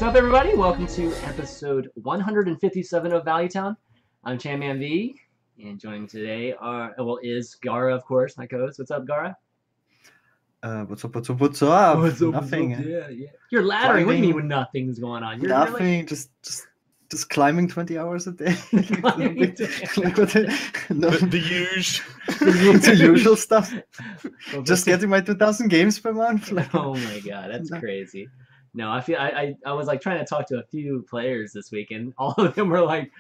What's up, everybody? Welcome to episode 157 of Value Town. I'm ChanManV, and joining today is Gaara, of course, my co-host. What's up, Gaara? What's up? Nothing. Yeah. You're laddering. What do you mean when nothing's going on? Nothing. Like... Just climbing 20 hours a day. The usual stuff. Just getting my 2,000 games per month. Oh my god, that's crazy. No, I was like trying to talk to a few players this week, and all of them were like,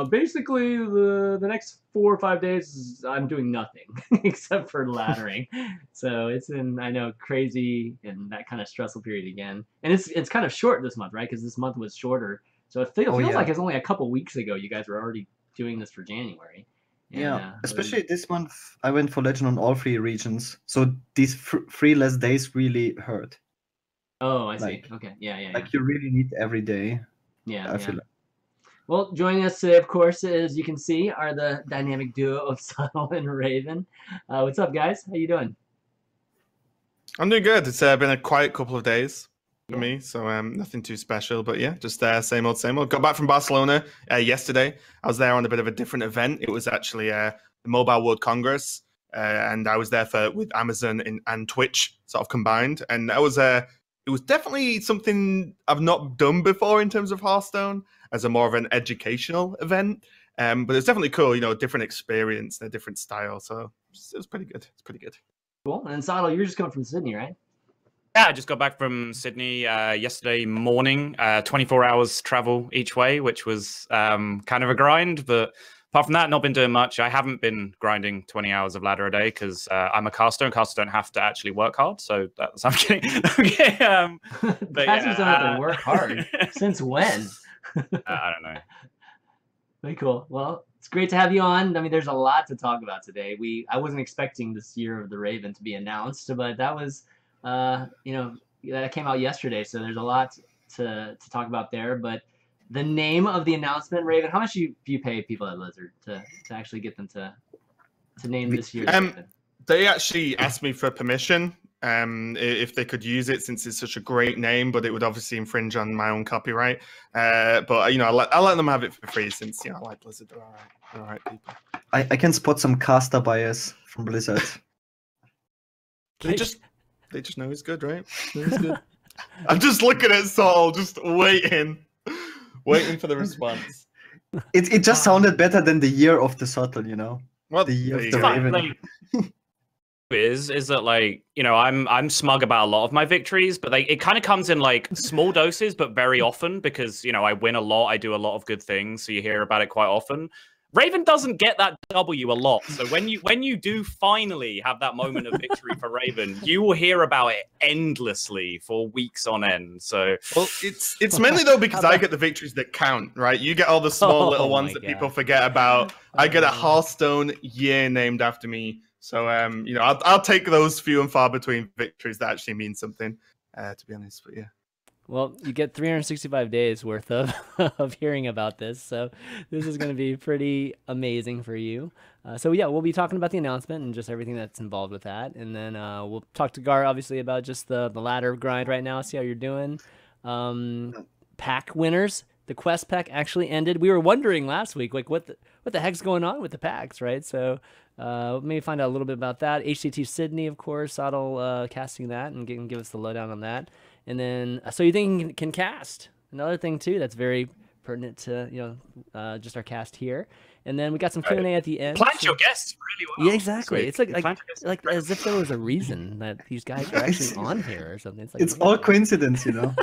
basically the next 4 or 5 days I'm doing nothing except for laddering. So it's been, I know, crazy and that kind of stressful period again. And it's kind of short this month, right? Because this month was shorter. So it feels like it's only a couple weeks ago you guys were already doing this for January. And, especially this month I went for Legend on all 3 regions. So these 3 less days really hurt. Oh, I see. Okay. Yeah. Like you really need every day. Yeah. I feel like. Well, joining us today, of course, as you can see, are the dynamic duo of Sottle and Raven. What's up, guys? How you doing? I'm doing good. It's been a quiet couple of days for me, so nothing too special. But yeah, just same old, same old. Got back from Barcelona yesterday. I was there on a bit of a different event. It was actually the Mobile World Congress, and I was there with Amazon and Twitch sort of combined, and that was it was definitely something I've not done before in terms of Hearthstone as a more of an educational event. But it's definitely cool, you know, different experience and a different style. So it was pretty good. It's pretty good. Cool. And Sottle, you're just coming from Sydney, right? Yeah, I just got back from Sydney yesterday morning, 24 hours travel each way, which was kind of a grind. But apart from that, not been doing much. I haven't been grinding 20 hours of ladder a day because I'm a caster. Casters don't have to actually work hard. So that's, I'm kidding. Okay, but casters don't have to work hard. Since when? I don't know. Very cool. Well, it's great to have you on. I mean, there's a lot to talk about today. I wasn't expecting this year of the Raven to be announced, but that was, that came out yesterday. So there's a lot to talk about there. But the name of the announcement, Raven, how much do you pay people at Blizzard to actually get them to name this year's Raven? They actually asked me for permission if they could use it, since it's such a great name, but it would obviously infringe on my own copyright. But you know, I'll let them have it for free, since I like Blizzard. They're all right people. I can spot some caster bias from Blizzard. They just know he's good, right? He's good. I'm just looking at Sottle, just waiting for the response. It just sounded better than the year of the Sottle, you know. Well, the year of the Raven. Is that, like, you know, I'm smug about a lot of my victories, but it kind of comes in like small doses, but very often, because, you know, I win a lot, I do a lot of good things, so you hear about it quite often. Raven doesn't get that W a lot, so when you do finally have that moment of victory for Raven, you will hear about it endlessly for weeks on end. So, well, it's mainly though because I get the victories that count, right? You get all the small little ones that people forget about. I get a Hearthstone year named after me. So, you know, I'll take those few and far between victories that actually mean something, to be honest. But yeah. Well, you get 365 days worth of hearing about this, so this is going to be pretty amazing for you. So yeah, we'll be talking about the announcement and just everything that's involved with that, and then we'll talk to Gaara obviously about just the ladder grind right now, see how you're doing. Pack winners. The quest pack actually ended. We were wondering last week, like, what the heck's going on with the packs, right? So maybe find out a little bit about that. HCT Sydney, of course, Sottle casting that and give us the lowdown on that. And then, so you think you can cast? Another thing too that's very pertinent to just our cast here. And then we got some Q&A at the end. Plant your guests really well. Yeah, exactly. Sweet. It's like as if there was a reason that these guys are actually on here or something. It's all coincidence, you know.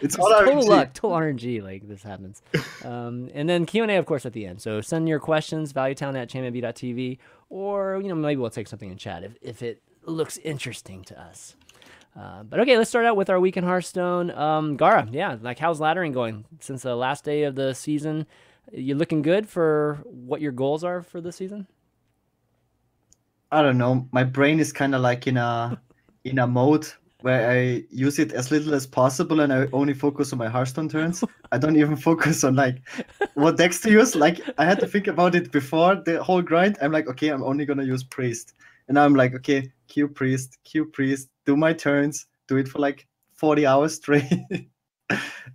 It's all total luck, total RNG. Like this happens. And then Q&A, of course, at the end. So send your questions, valuetown@chanmanv.tv, or maybe we'll take something in chat if it looks interesting to us. But okay, let's start out with our week in Hearthstone. Gaara, yeah, like how's laddering going since the last day of the season? You looking good for what your goals are for the season? I don't know. My brain is kind of like in a mode where I use it as little as possible, and I only focus on my Hearthstone turns. I don't even focus on like what decks to use. Like I had to think about it before the whole grind. I'm like, okay, I'm only gonna use Priest, and now I'm like, okay, Q Priest, do my turns, do it for like 40 hours straight.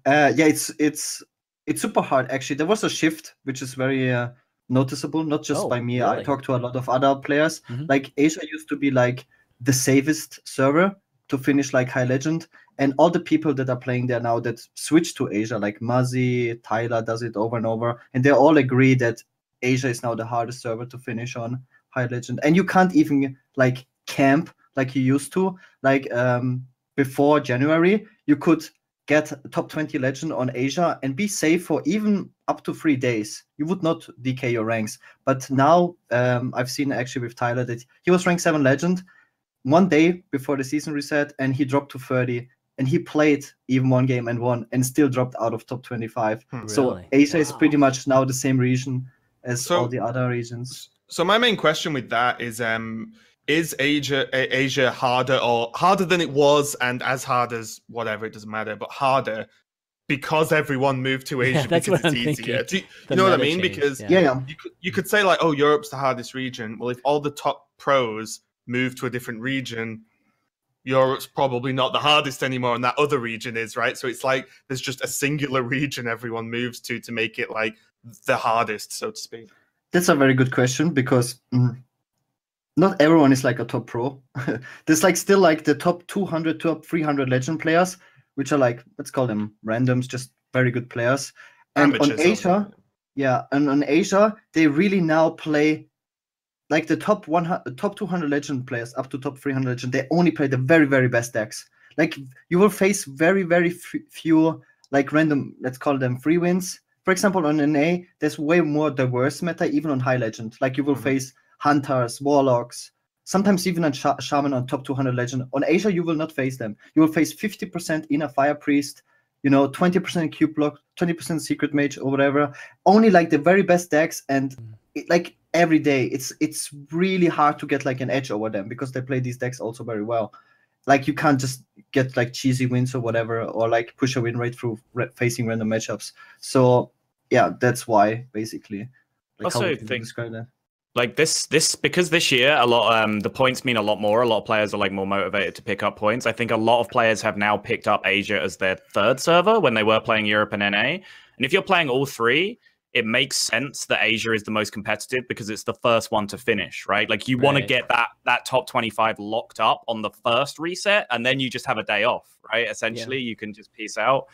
Yeah, it's super hard actually. There was a shift which is very noticeable, not just Oh, by me. I really? talked to a lot of other players. Mhm. Like Asia used to be like the safest server to finish like high legend, and all the people that are playing there now that switch to Asia, like Muzzy, Tyler does it over and over, and they all agree that Asia is now the hardest server to finish on high legend, and you can't even like camp like you used to. Like before January, you could get top 20 legend on Asia and be safe for even up to 3 days. You would not decay your ranks. But now I've seen actually with Tyler that he was rank 7 legend 1 day before the season reset, and he dropped to 30. And he played even one game and won, and still dropped out of top 25. So Really? Asia is Wow. pretty much now the same region as all the other regions. So my main question with that is Asia harder or harder than it was, and as hard as whatever, it doesn't matter, but harder because everyone moved to Asia that's because what it's I'm easier. thinking. You know what I meta mean? change, Because Yeah. you could say like, oh, Europe's the hardest region. Well, if all the top pros move to a different region, Europe's probably not the hardest anymore, and that other region is, right? So it's like there's just a singular region everyone moves to make it like the hardest, so to speak. That's a very good question, because not everyone is like a top pro. There's like still like the top 200, top 300 legend players, which are like, let's call them randoms, just very good players. And Amateurs, on Asia, and on Asia, they really now play like the top 100, top 200 legend players up to top 300 legend. They only play the very, very best decks. Like you will face very, very few like random, let's call them free wins. For example, on NA, there's way more diverse meta, even on high legend. Like you will face hunters, warlocks, sometimes even a shaman on top 200 legend. On Asia, you will not face them. You will face 50% inner fire priest, 20% cube block, 20% secret mage or whatever. Only like the very best decks, and like every day, it's really hard to get like an edge over them because they play these decks also very well. Like you can't just get like cheesy wins or whatever, or like push a win rate through facing random matchups. So yeah, that's why basically. Like, Also how would you think- describe that? Like this because this year a lot the points mean a lot more. A lot of players are like more motivated to pick up points. I think a lot of players have now picked up Asia as their third server when they were playing Europe and NA. And if you're playing all three, it makes sense that Asia is the most competitive because it's the first one to finish, right? Like you want to get that top 25 locked up on the first reset, and then you just have a day off, right? Essentially, you can just peace out.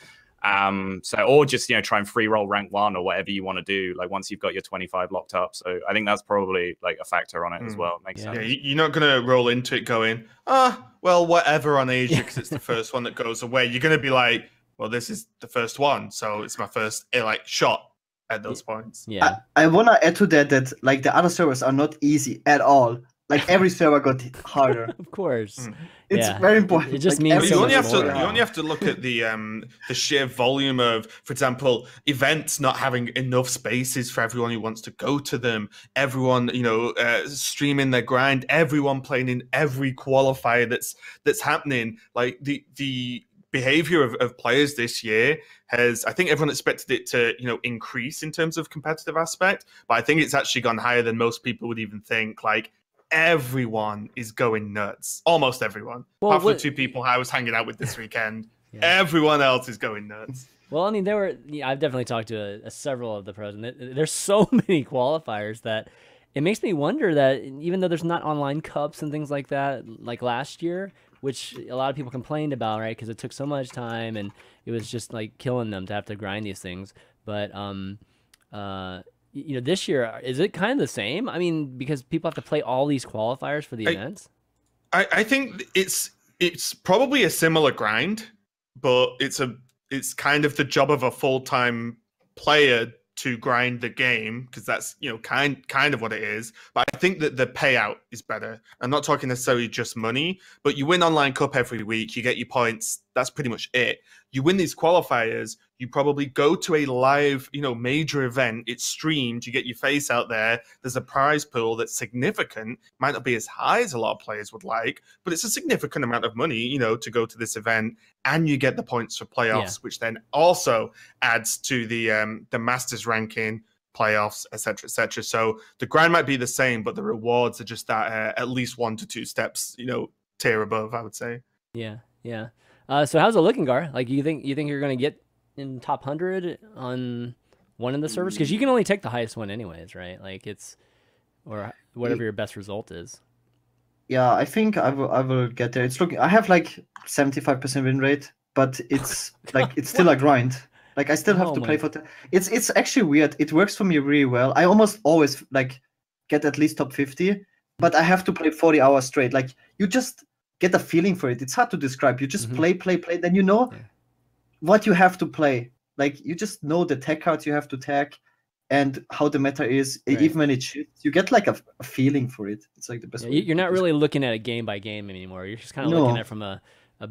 Or just try and free roll rank 1 or whatever you want to do, like once you've got your 25 locked up. So I think that's probably like a factor on it as well. It makes sense. Yeah, you're not gonna roll into it going, well, whatever on Asia because it's the first one that goes away. You're gonna be like, well, this is the first one, so it's my first like shot at those points. Yeah, I wanna add to that like the other servers are not easy at all. Like every server got harder. of course. It's very important. It just Like, means You so only much have more. to. You only have to look at the sheer volume of, for example, events not having enough spaces for everyone who wants to go to them. Everyone, streaming their grind. Everyone playing in every qualifier that's happening. Like the behavior of players this year has, I think everyone expected it to, increase in terms of competitive aspect, but I think it's actually gone higher than most people would even think. Like, everyone is going nuts. Almost everyone. Well, Apart from the 2 people I was hanging out with this weekend. Everyone else is going nuts. Well, I mean, I've definitely talked to several of the pros, and there's so many qualifiers that it makes me wonder that even though there's not online cups and things like that, like last year, which a lot of people complained about, right? Because it took so much time and it was just like killing them to have to grind these things. But this year, is it kind of the same? I mean, because people have to play all these qualifiers for the events. I think it's probably a similar grind, but it's kind of the job of a full-time player to grind the game, because that's kind of what it is. But I think that the payout is better. I'm not talking necessarily just money, but you win online cup every week, you get your points. That's pretty much it. You win these qualifiers, you probably go to a live, major event. It's streamed. You get your face out there. There's a prize pool that's significant. Might not be as high as a lot of players would like, but it's a significant amount of money, to go to this event, and you get the points for playoffs, which then also adds to the Masters ranking, playoffs, etc., etc. So the grind might be the same, but the rewards are just that at least 1 to 2 steps, tier above, I would say. Yeah, yeah. So how's it looking, Gar? Like, you think you're gonna get in top 100 on one of the servers? Because you can only take the highest one anyways, right? Like or whatever your best result is. Yeah, I think I will get there. It's looking. I have like 75% win rate, but it's like it's still a grind. Like I still have to play for. It's actually weird. It works for me really well. I almost always like get at least top 50, but I have to play 40 hours straight. Like you just get a feeling for it. It's hard to describe. You just play, then you know what you have to play. Like you just know the tech cards you have to tag and how the meta is, even when it shifts. You get like a feeling for it. It's like the best way. You're not really looking at it game by game anymore. You're just kind of looking at it from a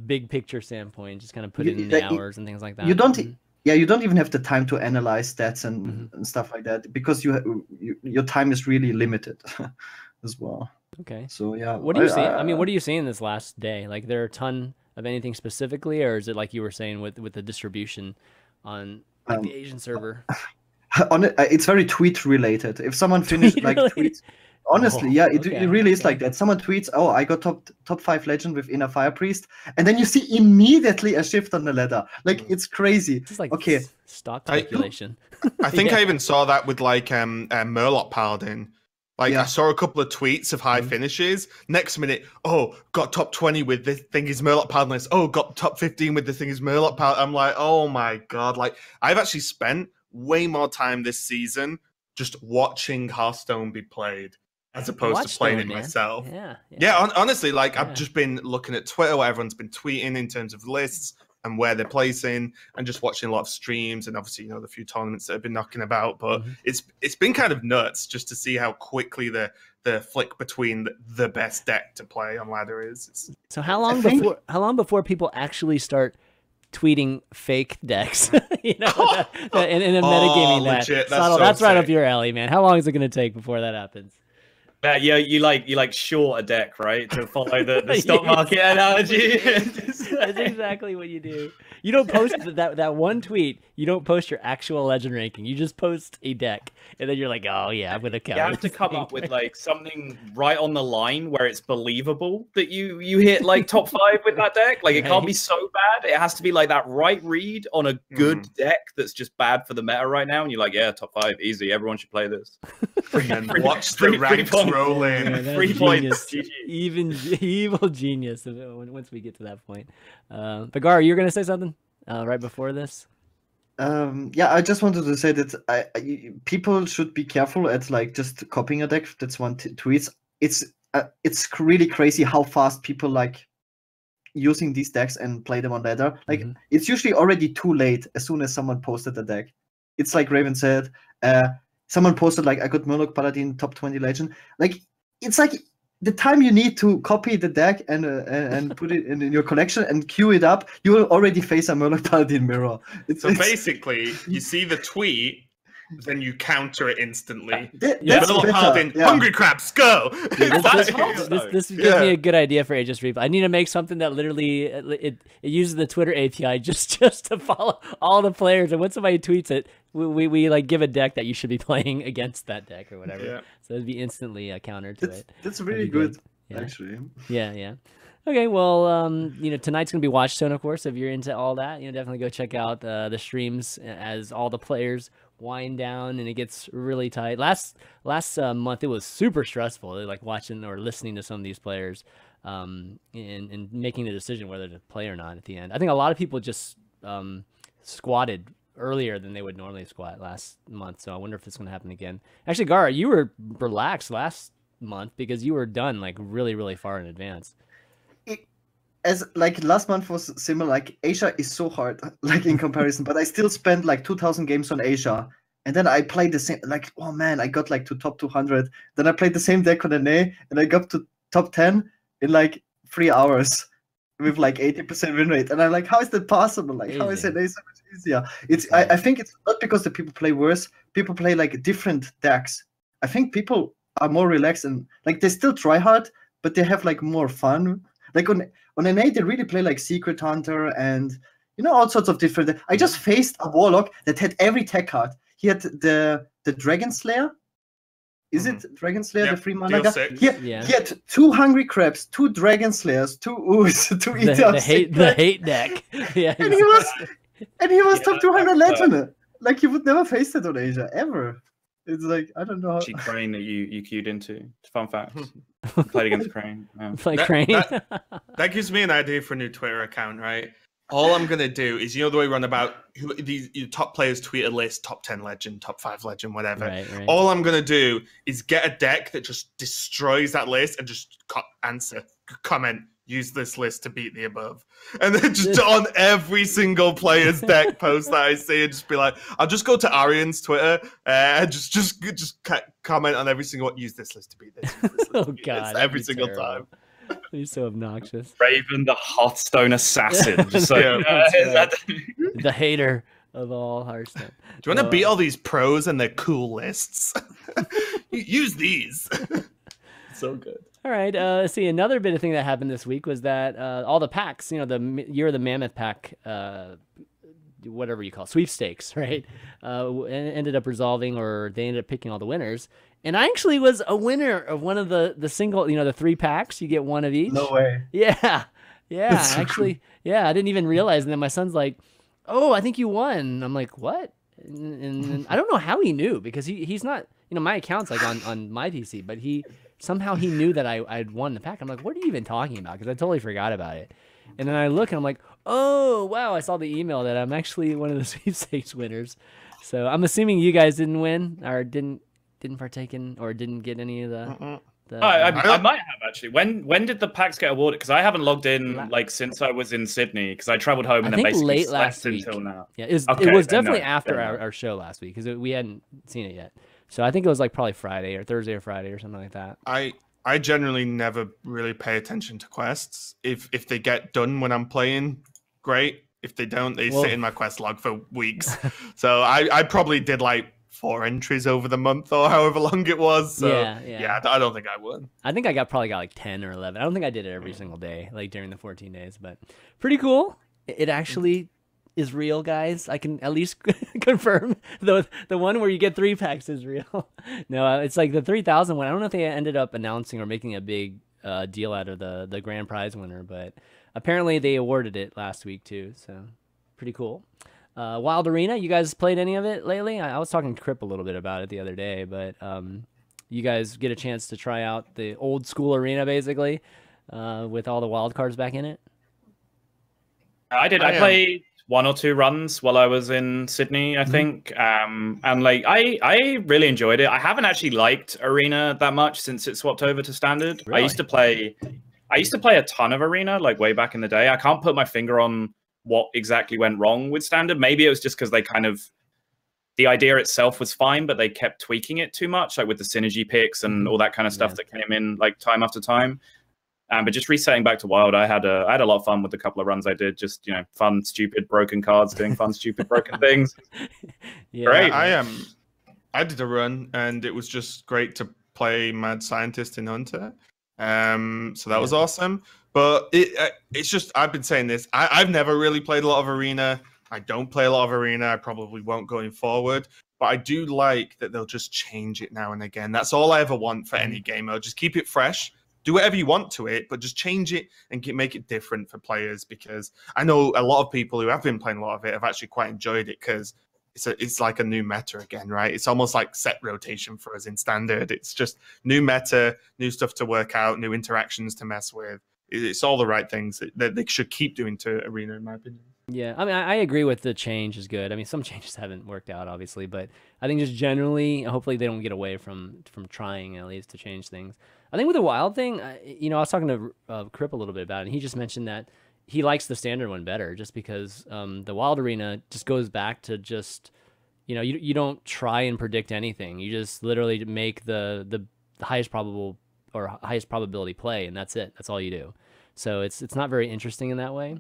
big picture standpoint, just kind of putting in the hours and things like that. You don't you don't even have the time to analyze stats and stuff like that, because your time is really limited as well. Okay. So yeah. What are you seeing? I mean, what are you seeing this last day? Like, there are a ton of anything specifically, or is it like you were saying with the distribution on like the Asian server? It's very tweet related. If someone finished like tweets, honestly, it really is like that. Someone tweets, "Oh, I got top 5 legend with Inner Fire Priest," and then you see immediately a shift on the ladder. Like it's crazy. It's like stock speculation. I think I even saw that with like Murloc Paladin. Like I saw a couple of tweets of high finishes. Next minute, got top 20 with this thing is Murloc Paladin list. Oh, got top 15 with the thing is Murloc Paladin. I'm like, oh my god! Like I've actually spent way more time this season just watching Hearthstone be played as opposed to playing it myself. Honestly, like I've just been looking at Twitter, what everyone's been tweeting in terms of lists and where they're placing, and just watching a lot of streams, and obviously the few tournaments that have been knocking about. But it's been kind of nuts just to see how quickly the flick between the best deck to play on ladder is. So how long before people actually start tweeting fake decks, in a metagaming legit, Sottle, that's right up your alley, man. How long is it going to take before that happens? You like short a deck, right? To follow the stock market analogy. That's exactly what you do. You don't post that one tweet. You don't post your actual legend ranking. You just post a deck, and then you're like, oh yeah, I'm gonna count. You have to come up with like something right on the line where it's believable that you hit like top 5 with that deck. Like it can't be so bad. It has to be like that right read on a good deck that's just bad for the meta right now. And you're like, yeah, top 5, easy. Everyone should play this. And watch the ranks roll in. Yeah, 3 points. Even evil genius. Once we get to that point. But Gaara, you're gonna say something right before this. I just wanted to say that people should be careful at like just copying a deck. That's one tweets. It's really crazy how fast people like using these decks and play them on ladder. Like it's usually already too late as soon as someone posted a deck. It's like Raven said. Someone posted like I got Murloc Paladin top 20 legend. Like it's like the time you need to copy the deck and put it in your collection and queue it up, you will already face a Murloc Paladin mirror. Basically, you see the tweet, then you counter it instantly. Murloc Paladin, Hungry Crabs, go! This gives me a good idea for Aegis Reap. I need to make something that literally it uses the Twitter API just to follow all the players, and when somebody tweets it, we like give a deck that you should be playing against that deck or whatever. Yeah. So it'd be instantly a counter to it. That's really good, actually. Yeah. Okay, well, tonight's gonna be Watchstone, of course. If you're into all that, definitely go check out the streams as all the players wind down and it gets really tight. Last month it was super stressful, like watching or listening to some of these players, and making the decision whether to play or not at the end. I think a lot of people just squatted earlier than they would normally squat last month, so I wonder if it's gonna happen again. Actually, Gaara, you were relaxed last month because you were done like really, really far in advance. As like last month was similar. Like Asia is so hard, like in comparison, but I still spent like 2,000 games on Asia, and then I played the same. Like, oh man, I got like to top 200. Then I played the same deck on NA, and I got to top 10 in like 3 hours with like 80% win rate. And I'm like, how is that possible? Like, how is it so much easier? I think it's not because the people play worse. People play like different decks. I think people are more relaxed and like they still try hard, but they have like more fun. Like on NA, they really play like Secret Hunter and all sorts of different. I just faced a Warlock that had every tech card. He had the Dragon Slayer, Is it Dragon Slayer, Yep, the 3 mana deal guy? 6. He had 2 Hungry Crabs, 2 Dragon Slayers, 2 Ooze, 2 The hate deck. Yeah, and he was Yeah, top 200 that's, legend. Like, you would never face that on Asia ever. It's like, I don't know. Actually, Crane that you queued into. Fun fact. Played against Crane. Yeah. like Crane. That gives me an idea for a new Twitter account, right? All I'm gonna do is, the way we run about who these top players tweet a list, top 10 legend, top 5 legend, whatever. Right. All I'm gonna do is get a deck that just destroys that list and just comment, use this list to beat the above, and then just on every single player's deck post that I see, and just be like, I'll just go to Arian's Twitter and just comment on every single one. Use this list to beat this. Oh God, every single time. He's so obnoxious. Raven, the Hearthstone assassin. That's right. The hater of all Hearthstone. Do you want to beat all these pros and their cool lists? Use these. So good. All right. Let's see. Another bit of thing that happened this week was that all the packs, the Year of the Mammoth pack, whatever you call it, sweepstakes, right? Ended up resolving, or they ended up picking all the winners. And I actually was a winner of one of the single, the 3 packs. You get one of each. No way. Yeah. That's so Actually, cool. yeah. I didn't even realize. And then my son's like, "Oh, I think you won." And I'm like, "What?" And I don't know how he knew, because he's not, my account's like on my PC, but somehow he knew that I'd won the pack. I'm like, "What are you even talking about?" Because I totally forgot about it. And then I look and I'm like, "Oh, wow, I saw the email that I'm actually one of the sweepstakes winners." So I'm assuming you guys didn't win, or didn't partake in, or didn't get any of the... I might have, actually. When did the packs get awarded? Because I haven't logged in since I was in Sydney, because I traveled home and then basically late slept last week. until now. Yeah, it was Okay, definitely no, after then no. our show last week, because we hadn't seen it yet. So I think it was like probably Friday or Thursday or Friday or something like that. I generally never really pay attention to quests. If they get done when I'm playing, great. If they don't, they sit in my quest log for weeks. So I probably did like 4 entries over the month or however long it was. So yeah, I don't think I won. I think I probably got like 10 or 11. I don't think I did it every single day, like during the 14 days, but pretty cool. It actually is real, guys. I can at least confirm the one where you get 3 packs is real. No, it's like the 3,000 one. I don't know if they ended up announcing or making a big deal out of the grand prize winner, but apparently they awarded it last week too. So pretty cool. Wild Arena, you guys played any of it lately? I was talking to Crip a little bit about it the other day, but you guys get a chance to try out the old school arena, basically, with all the wild cards back in it? I did. I played 1 or 2 runs while I was in Sydney, I think. And like I really enjoyed it. I haven't actually liked Arena that much since it swapped over to Standard. Really? I used to play a ton of Arena, like way back in the day. I can't put my finger on what exactly went wrong with Standard. Maybe it was just because the idea itself was fine, but they kept tweaking it too much, like with the synergy picks and all that kind of stuff that came in like time after time. But just resetting back to Wild, I had a lot of fun with a couple of runs I did. Just fun, stupid, broken cards, doing fun, stupid, broken things. Yeah. Great. I did a run, and it was just great to play Mad Scientist in Hunter. So that was awesome. But it's just, I've been saying this. I've never really played a lot of Arena. I don't play a lot of Arena. I probably won't going forward. But I do like that they'll just change it now and again. That's all I ever want for any game. I'll just keep it fresh. Do whatever you want to it, but just change it and make it different for players, because I know a lot of people who have been playing a lot of it have actually quite enjoyed it, because it's like a new meta again, right? It's almost like set rotation for us in Standard. It's just new meta, new stuff to work out, new interactions to mess with. It's all the right things that they should keep doing to Arena, in my opinion. Yeah, I mean, I agree with the change is good. I mean, some changes haven't worked out, obviously, but I think just generally, hopefully they don't get away from trying at least to change things. I think with the Wild thing, I was talking to Crip a little bit about it, and he just mentioned that he likes the Standard one better, just because the Wild Arena just goes back to just, you don't try and predict anything. You just literally make the highest probable or highest probability play, and that's it. That's all you do. So it's not very interesting in that way.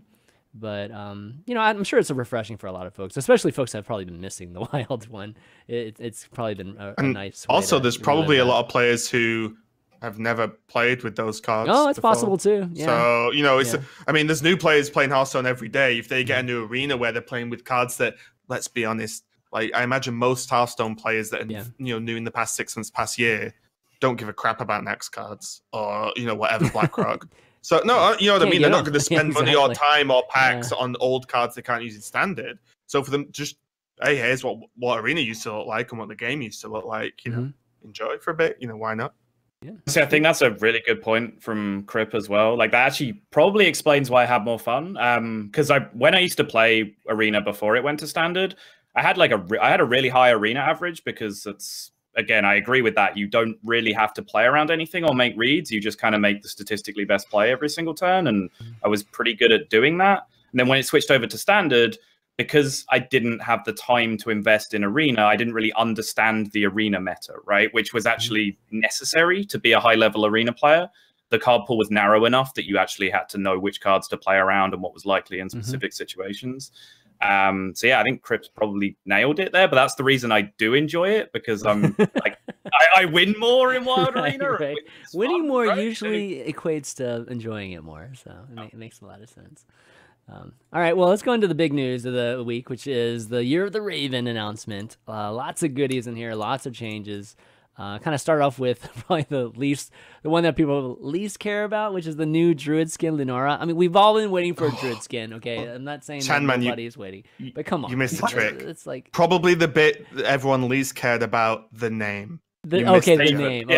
But I'm sure it's refreshing for a lot of folks, especially folks that have probably been missing the Wild one. It's probably been a nice way also, to there's probably a relive lot of players who have never played with those cards. Oh, it's before. possible too. Yeah. So I mean, there's new players playing Hearthstone every day. If they get a new arena where they're playing with cards that, let's be honest, like I imagine most Hearthstone players that are new in the past 6 months, past year, don't give a crap about next cards or whatever BlackRock. So no, you know what I mean. They're not going to spend money or time or packs on old cards they can't use in standard. So for them, just hey, here's what Arena used to look like and what the game used to look like. Enjoy for a bit. Why not? Yeah. See, I think that's a really good point from Crip as well. Like that actually probably explains why I had more fun. Because when I used to play Arena before it went to standard, I had a really high Arena average because it's. Again, I agree with that. You don't really have to play around anything or make reads. You just kind of make the statistically best play every single turn. And I was pretty good at doing that. And then when it switched over to standard, because I didn't have the time to invest in Arena, I didn't really understand the Arena meta, right? Which was actually necessary to be a high-level Arena player. The card pool was narrow enough that you actually had to know which cards to play around and what was likely in specific situations. So yeah, I think Cripps probably nailed it there, but that's the reason I do enjoy it, because I'm like I win more in Wild Arena. Right. Winning more usually equates to enjoying it more, so it makes a lot of sense. All right, well, let's go into the big news of the week, which is the Year of the Raven announcement. Lots of goodies in here, lots of changes. Kind of start off with probably the one that people least care about, which is the new Druid skin, Lunara. I mean, we've all been waiting for a Druid skin, okay? I'm not saying that nobody is waiting, but come on. You missed the trick. It's like probably the bit that everyone least cared about, the name. The name. Okay, the name.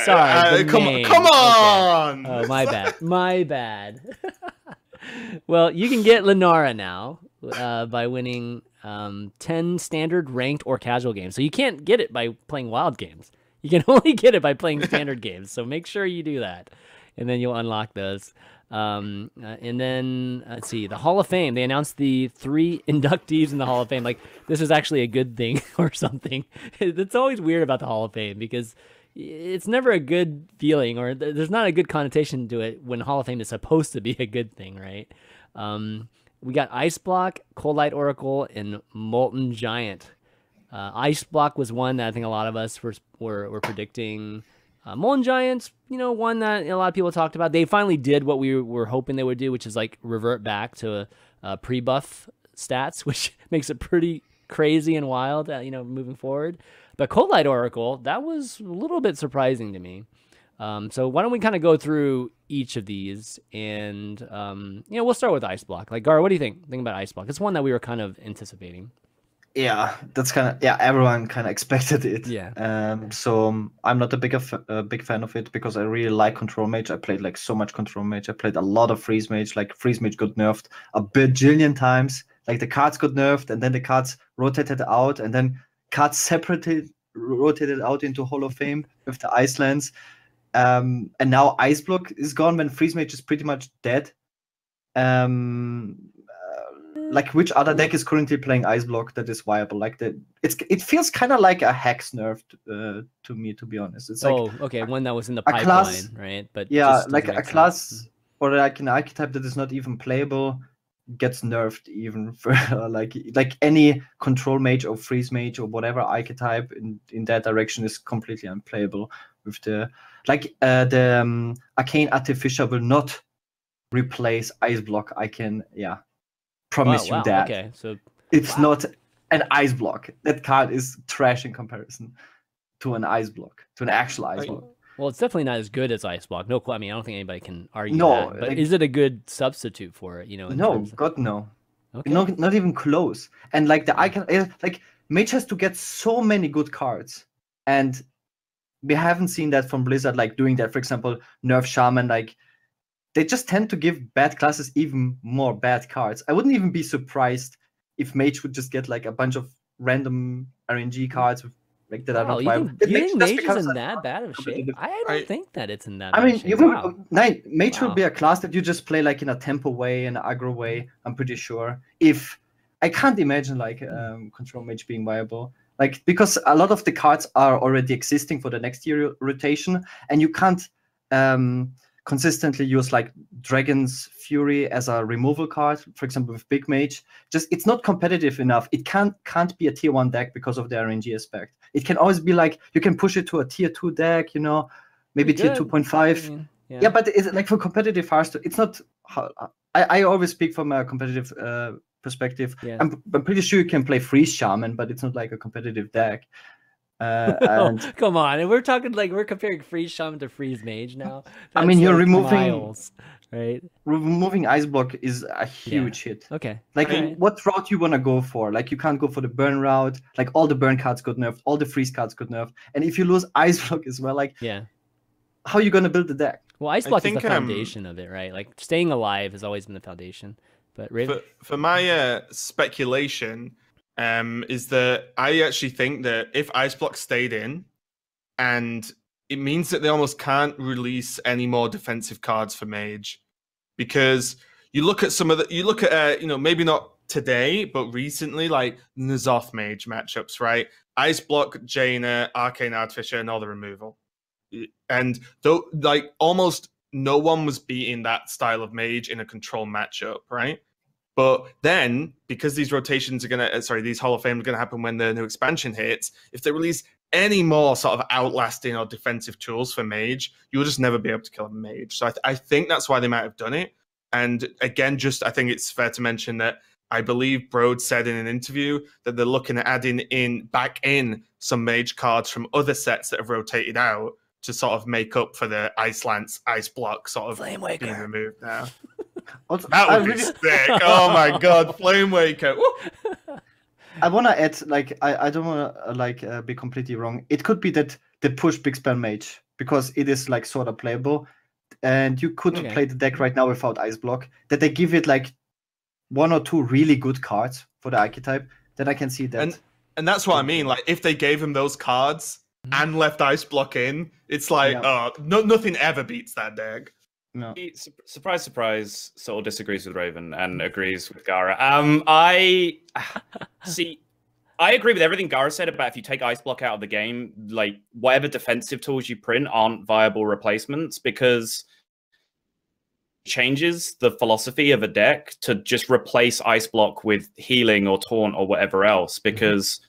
Sorry, come on. Okay. Oh, my bad. My bad. Well, you can get Lunara now by winning 10 standard, ranked, or casual games. So you can't get it by playing wild games. You can only get it by playing standard games. So make sure you do that, and then you'll unlock those. And then let's see, the Hall of Fame. They announced the 3 inductees in the Hall of Fame. Like this is actually a good thing or something. It's always weird about the Hall of Fame because it's never a good feeling, or there's not a good connotation to it when Hall of Fame is supposed to be a good thing, right? We got Ice Block, Cold Light Oracle, and Molten Giant. Ice Block was one that I think a lot of us were predicting. Molten Giant's, one that a lot of people talked about. They finally did what we were hoping they would do, which is like revert back to pre-buff stats, which makes it pretty crazy and wild, moving forward. But Cold Light Oracle, that was a little bit surprising to me. So why don't we kind of go through each of these, and we'll start with Ice Block. Like, Gaara, what do you think about Ice Block? It's one that we were kind of anticipating. Yeah, that's everyone kind of expected it. Yeah. So I'm not a big fan of it because I really like Control Mage. I played like so much Control Mage. I played a lot of Freeze Mage. Like Freeze Mage got nerfed a bajillion times. Like the cards got nerfed, and then the cards rotated out, and then cards rotated out into Hall of Fame with the Icelands. And now Ice Block is gone when Freeze Mage is pretty much dead. Like which other deck is currently playing Ice Block that is viable? Like it feels kind of like a Hex nerf to me, to be honest. It's like okay, one that was in the pipeline, class, right? But yeah, like a class or like an archetype that is not even playable gets nerfed even further. Like any Control Mage or Freeze Mage or whatever archetype in that direction is completely unplayable. With the Arcane Artificer will not replace Ice Block. I can promise you that. Okay, so it's not an Ice Block. That card is trash in comparison to an Ice Block, to an actual Ice Block. Well, it's definitely not as good as Ice Block. No, I mean, I don't think anybody can argue that. But is it a good substitute for it? No, God, no. Okay. Not even close. And like the icon, like Mage has to get so many good cards, and we haven't seen that from Blizzard. Like doing that, for example, nerf Shaman. Like they just tend to give bad classes even more bad cards. I wouldn't even be surprised if Mage would just get like a bunch of random RNG cards with, like that are not viable. You think Mage is in that bad of shape? I don't think that it's in that bad of shape. Mage will be a class that you just play like in a tempo way, in an aggro way, I'm pretty sure. I can't imagine like Control Mage being viable. Like, because a lot of the cards are already existing for the next year rotation, and you can't consistently use like Dragon's Fury as a removal card, for example, with Big Mage. It's not competitive enough. It can't be a tier 1 deck because of the RNG aspect. It can always be like, you can push it to a tier 2 deck, maybe tier 2.5. Yeah, but it's like for competitive Hearthstone, it's not. I always speak from a competitive perspective. Yeah. I'm pretty sure you can play Freeze Shaman, but it's not like a competitive deck. Oh, And come on. And we're talking like we're comparing Freeze Shaman to Freeze Mage now. I mean, That's you're like removing miles, right? removing Ice Block is a Yeah. huge hit. Okay. Like, All right. what route you want to go for? Like, you can't go for the burn route. Like, all the burn cards got nerfed, all the freeze cards got nerfed. And if you lose Ice Block as well, like, Yeah. how are you going to build the deck? Well, Ice Block is the think, foundation of it, right? Like staying alive has always been the foundation. But Raven, For my speculation, is that I actually think that if Ice Block stayed in, and it means that they almost can't release any more defensive cards for Mage, because you look at some of the, you look at maybe not today, but recently, like N'Zoth Mage matchups, right? Ice Block, Jaina, Arcane Artificer, and all the removal, and though like almost no one was beating that style of Mage in a control matchup, right? But then, because these rotations are these Hall of Fame are gonna happen when the new expansion hits, if they release any more sort of outlasting or defensive tools for Mage, you'll just never be able to kill a Mage. So I think that's why they might have done it. And again, I think it's fair to mention that I believe Broad said in an interview that they're looking at adding back in some Mage cards from other sets that have rotated out to sort of make up for the Ice Lance, Ice Block sort of Flame Waker being removed now. Also, That I would be really- sick. Oh my god, Flame Waker. Woo! I want to add, like, I don't want to be completely wrong. It could be that they push Big Spell Mage because it is like sort of playable, and you could Okay. play the deck right now without Ice Block. That they give it like 1 or 2 really good cards for the archetype. Then I can see that. And that's what I mean. Like, if they gave him those cards and left Ice Block in, it's like, nothing ever beats that deck. No. Surprise, surprise. Sottle disagrees with Raven and agrees with Gaara. I agree with everything Gaara said about if you take Ice Block out of the game, like whatever defensive tools you print aren't viable replacements, because it changes the philosophy of a deck to just replace Ice Block with healing or taunt or whatever else, because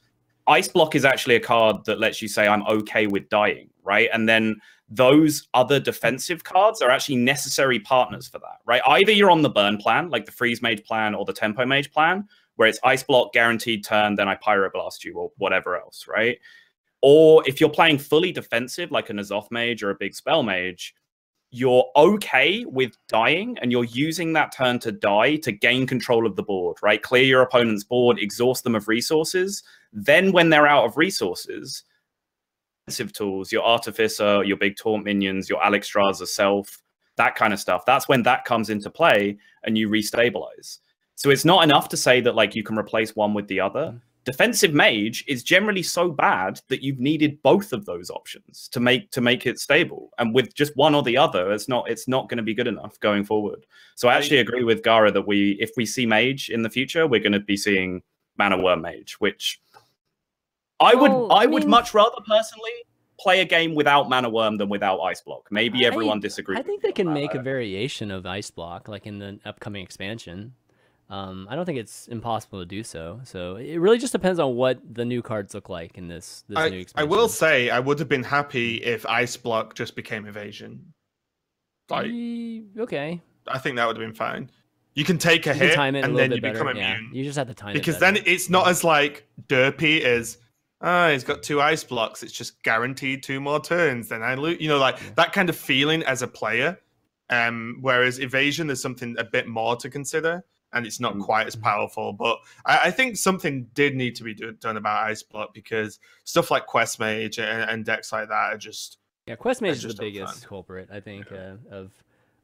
Ice Block is actually a card that lets you say I'm okay with dying, right? And then those other defensive cards are actually necessary partners for that, right? Either you're on the burn plan, like the Freeze Mage plan or the Tempo Mage plan, where it's Ice Block, guaranteed turn, then I Pyroblast you or whatever else, right? Or if you're playing fully defensive, like a N'Zoth Mage or a Big Spell Mage, you're okay with dying and you're using that turn to die to gain control of the board, right? Clear your opponent's board, exhaust them of resources. Then when they're out of resources, defensive tools, your Artificer, your big taunt minions, your Alexstrasza self, that kind of stuff, that's when that comes into play and you restabilize. So it's not enough to say that like you can replace one with the other. Defensive Mage is generally so bad that you've needed both of those options to make it stable. And with just one or the other, it's not going to be good enough going forward. So I actually agree with Gaara that if we see Mage in the future, we're going to be seeing Mana Worm Mage, which I would much rather personally play a game without Mana Worm than without Ice Block. Maybe everyone disagrees. I think they can make a variation of Ice Block, like in the upcoming expansion. I don't think it's impossible to do so. So it really just depends on what the new cards look like in this new expansion. I will say I would have been happy if Ice Block just became Evasion. Like, okay. I think that would have been fine. You can take a hit and then you become immune. You just have to time because it then better. it's not as like derpy as he's got 2 Ice Blocks. It's just guaranteed 2 more turns. Then I lose. That kind of feeling as a player. Whereas Evasion, there's something a bit more to consider. And it's not quite as powerful. But I think something did need to be done about Ice Block, because stuff like Quest Mage and decks like that are just... Yeah, Quest Mage is the biggest culprit, I think, of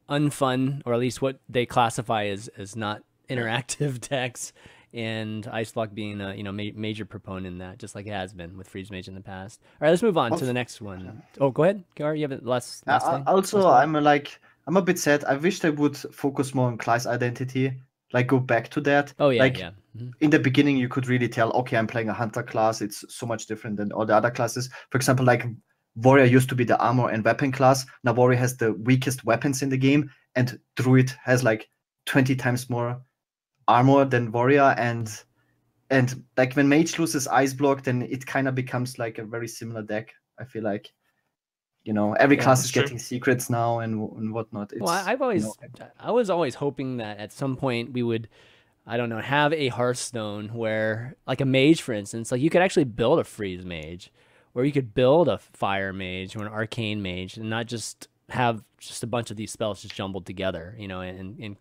unfun, or at least what they classify as not interactive decks, and Ice Block being a major proponent in that, just like it has been with Freeze Mage in the past. All right, let's move on to the next one. Oh, go ahead, Gaara, you have it last thing? Also, I'm a bit sad. I wish they would focus more on class identity. Like, go back to that. Oh, yeah, like, yeah. In the beginning, you could really tell, okay, I'm playing a hunter class. It's so much different than all the other classes. For example, like, Warrior used to be the armor and weapon class. Now Warrior has the weakest weapons in the game, and Druid has, like, 20 times more armor than Warrior. And like, when Mage loses Ice Block, then it kind of becomes, like, a very similar deck, I feel like. Every class is getting secrets now and whatnot. I was always hoping that at some point we would, I don't know, have a Hearthstone where, like a Mage, for instance, like you could actually build a Freeze Mage, where you could build a fire mage or an arcane mage and not just have just a bunch of these spells just jumbled together, you know, and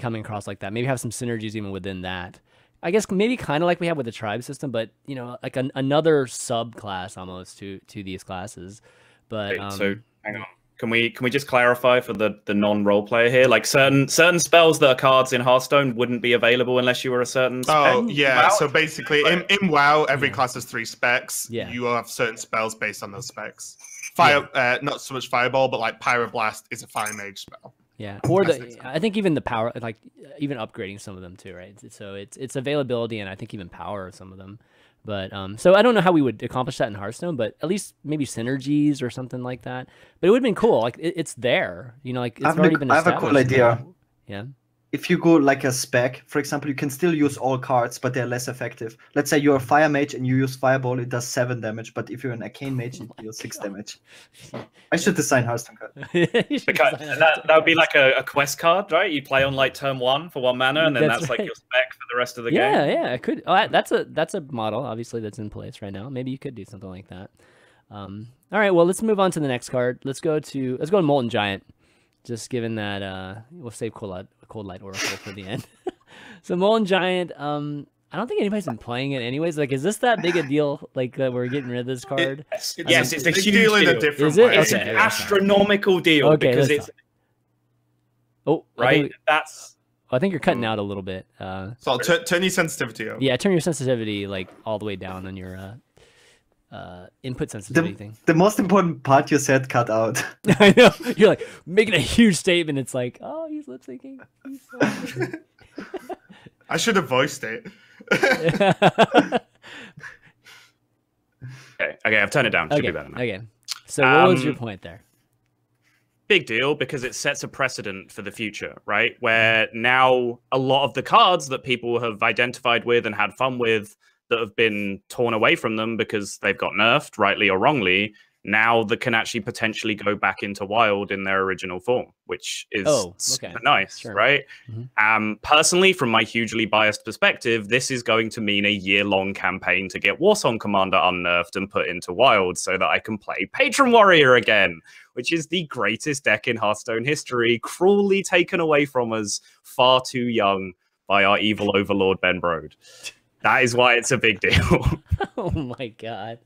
coming across like that. Maybe have some synergies even within that. I guess maybe kind of like we have with the tribe system, but you know, like another subclass almost to these classes. But so hang on. Can we just clarify for the non-role player here? Like certain spells that are cards in Hearthstone wouldn't be available unless you were a certain spec? Oh, yeah. WoW? So basically, in WoW, every class has 3 specs. Yeah. You will have certain spells based on those specs. Fire, not so much Fireball, but like Pyroblast is a Fire Mage spell. Yeah, or I think even the power, like even upgrading some of them too, right? So it's availability and I think even power of some of them. But so I don't know how we would accomplish that in Hearthstone, but at least maybe synergies or something like that. But it would have been cool. Like it's there, you know, like it's already been established. I have a cool idea. Yeah. If you go like a spec, for example, you can still use all cards, but they're less effective. Let's say you're a fire mage and you use fireball, it does 7 damage, but if you're an arcane mage, it deals 6 damage. I should design Hearthstone card. Because that would be like a quest card, right? You play on like turn 1 for 1 mana, and then that's like your spec for the rest of the game. Yeah, it could. Oh, that's a model, obviously, that's in place right now. Maybe you could do something like that. All right, well, let's move on to the next card. Let's go to Molten Giant. Just given that we'll save Cold Light Oracle for the end. So Molten Giant, I don't think anybody's been playing it anyways. Like, is this that big a deal? Like that we're getting rid of this card? Yes, it's a huge deal. In a different Is it? way. It's an astronomical deal because it's right. I think you're cutting out a little bit. So turn your sensitivity up. Yeah, turn your sensitivity like all the way down on your input sensitivity thing. The most important part you said cut out. I know. You're like making a huge statement. It's like, oh, he's lip syncing. I should have voiced it. Okay, I've turned it down. Should be better now. Okay. So what was your point there? Big deal because it sets a precedent for the future, right? Where now a lot of the cards that people have identified with and had fun with that have been torn away from them because they've got nerfed, rightly or wrongly, now that can actually potentially go back into Wild in their original form, which is super nice, right? Mm-hmm. Personally, from my hugely biased perspective, this is going to mean a year-long campaign to get Warsong Commander unnerfed and put into Wild so that I can play Patron Warrior again, which is the greatest deck in Hearthstone history, cruelly taken away from us far too young by our evil overlord Ben Brode. That is why it's a big deal. Oh my god!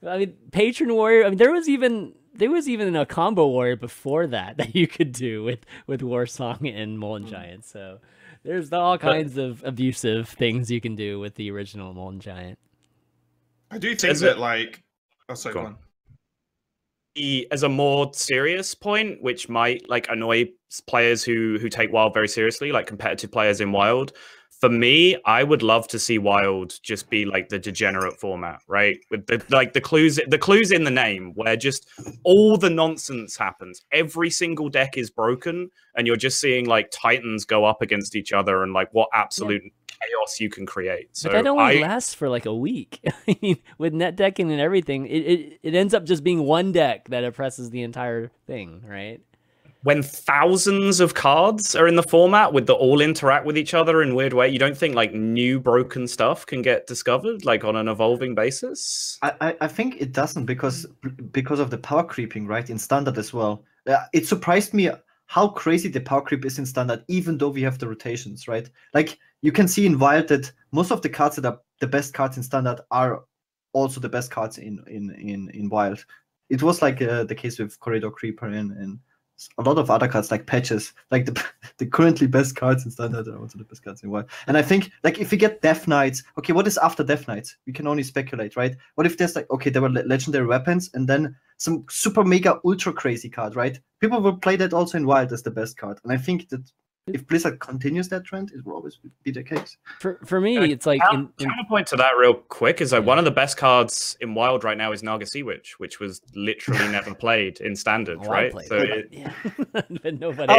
I mean, Patron Warrior. I mean, there was even a combo warrior before that you could do with Warsong and Molten Giant. So there's all kinds of abusive things you can do with the original Molten Giant. I do think that like, oh sorry, go on. As a more serious point, which might like annoy players who take Wild very seriously, like competitive players in Wild. For me, I would love to see Wild just be like the degenerate format, right? With the clues in the name, where just all the nonsense happens. Every single deck is broken, and you're just seeing like Titans go up against each other and like what absolute chaos you can create. So but that only lasts for like a week. I mean, with net decking and everything, it ends up just being one deck that oppresses the entire thing, right? When thousands of cards are in the format with the all interact with each other in weird way, you don't think like new broken stuff can get discovered like on an evolving basis? I think it doesn't because of the power creeping, right? In standard as well. It surprised me how crazy the power creep is in standard, even though we have the rotations, right? Like you can see in Wild that most of the cards that are the best cards in standard are also the best cards in Wild. It was like the case with Corridor Creeper and a lot of other cards like Patches, like the currently best cards in standard are also the best cards in Wild. And I think like if we get Death Knights, okay, what is after Death Knights? We can only speculate, right? What if there's like, okay, there were legendary weapons and then some super mega ultra crazy card, right? People will play that also in Wild as the best card. And I think that if Blizzard continues that trend, it will always be the case. For me, it's like counterpoint to that real quick is like one of the best cards in Wild right now is Naga Sea Witch, which was literally never played in standard, right? So but nobody.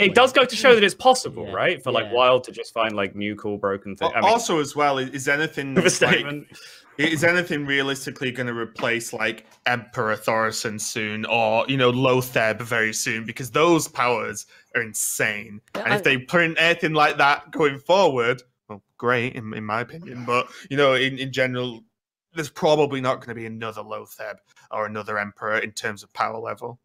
It does go to show that it's possible, right? For like Wild to just find like new cool broken things. Also, as well, is anything is anything realistically going to replace like Emperor Thorson soon, or Lotheb very soon? Because those powers are insane, and if they print anything like that going forward, well, great in my opinion. But in general, there's probably not going to be another Lotheb or another Emperor in terms of power level.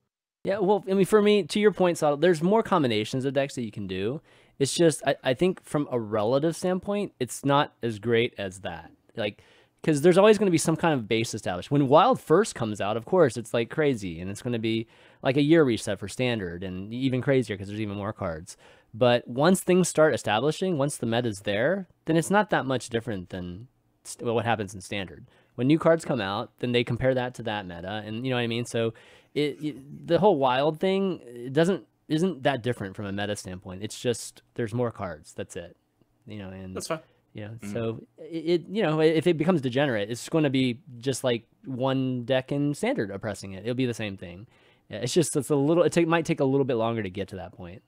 Yeah, well, I mean, for me, to your point, Sottle, there's more combinations of decks that you can do. It's just, I think from a relative standpoint, it's not as great as that. Like, because there's always going to be some kind of base established. When Wild first comes out, of course, it's like crazy, and it's going to be like a year reset for Standard, and even crazier because there's even more cards. But once things start establishing, once the meta's there, then it's not that much different than what happens in Standard. When new cards come out, then they compare that to that meta, and you know what I mean? So the whole Wild thing isn't that different from a meta standpoint. It's just there's more cards. That's it. You know, and that's fine. Yeah, so you know, if it becomes degenerate, it's going to be just like one deck in Standard oppressing it. It'll be the same thing. Yeah, it's just it might take a little bit longer to get to that point.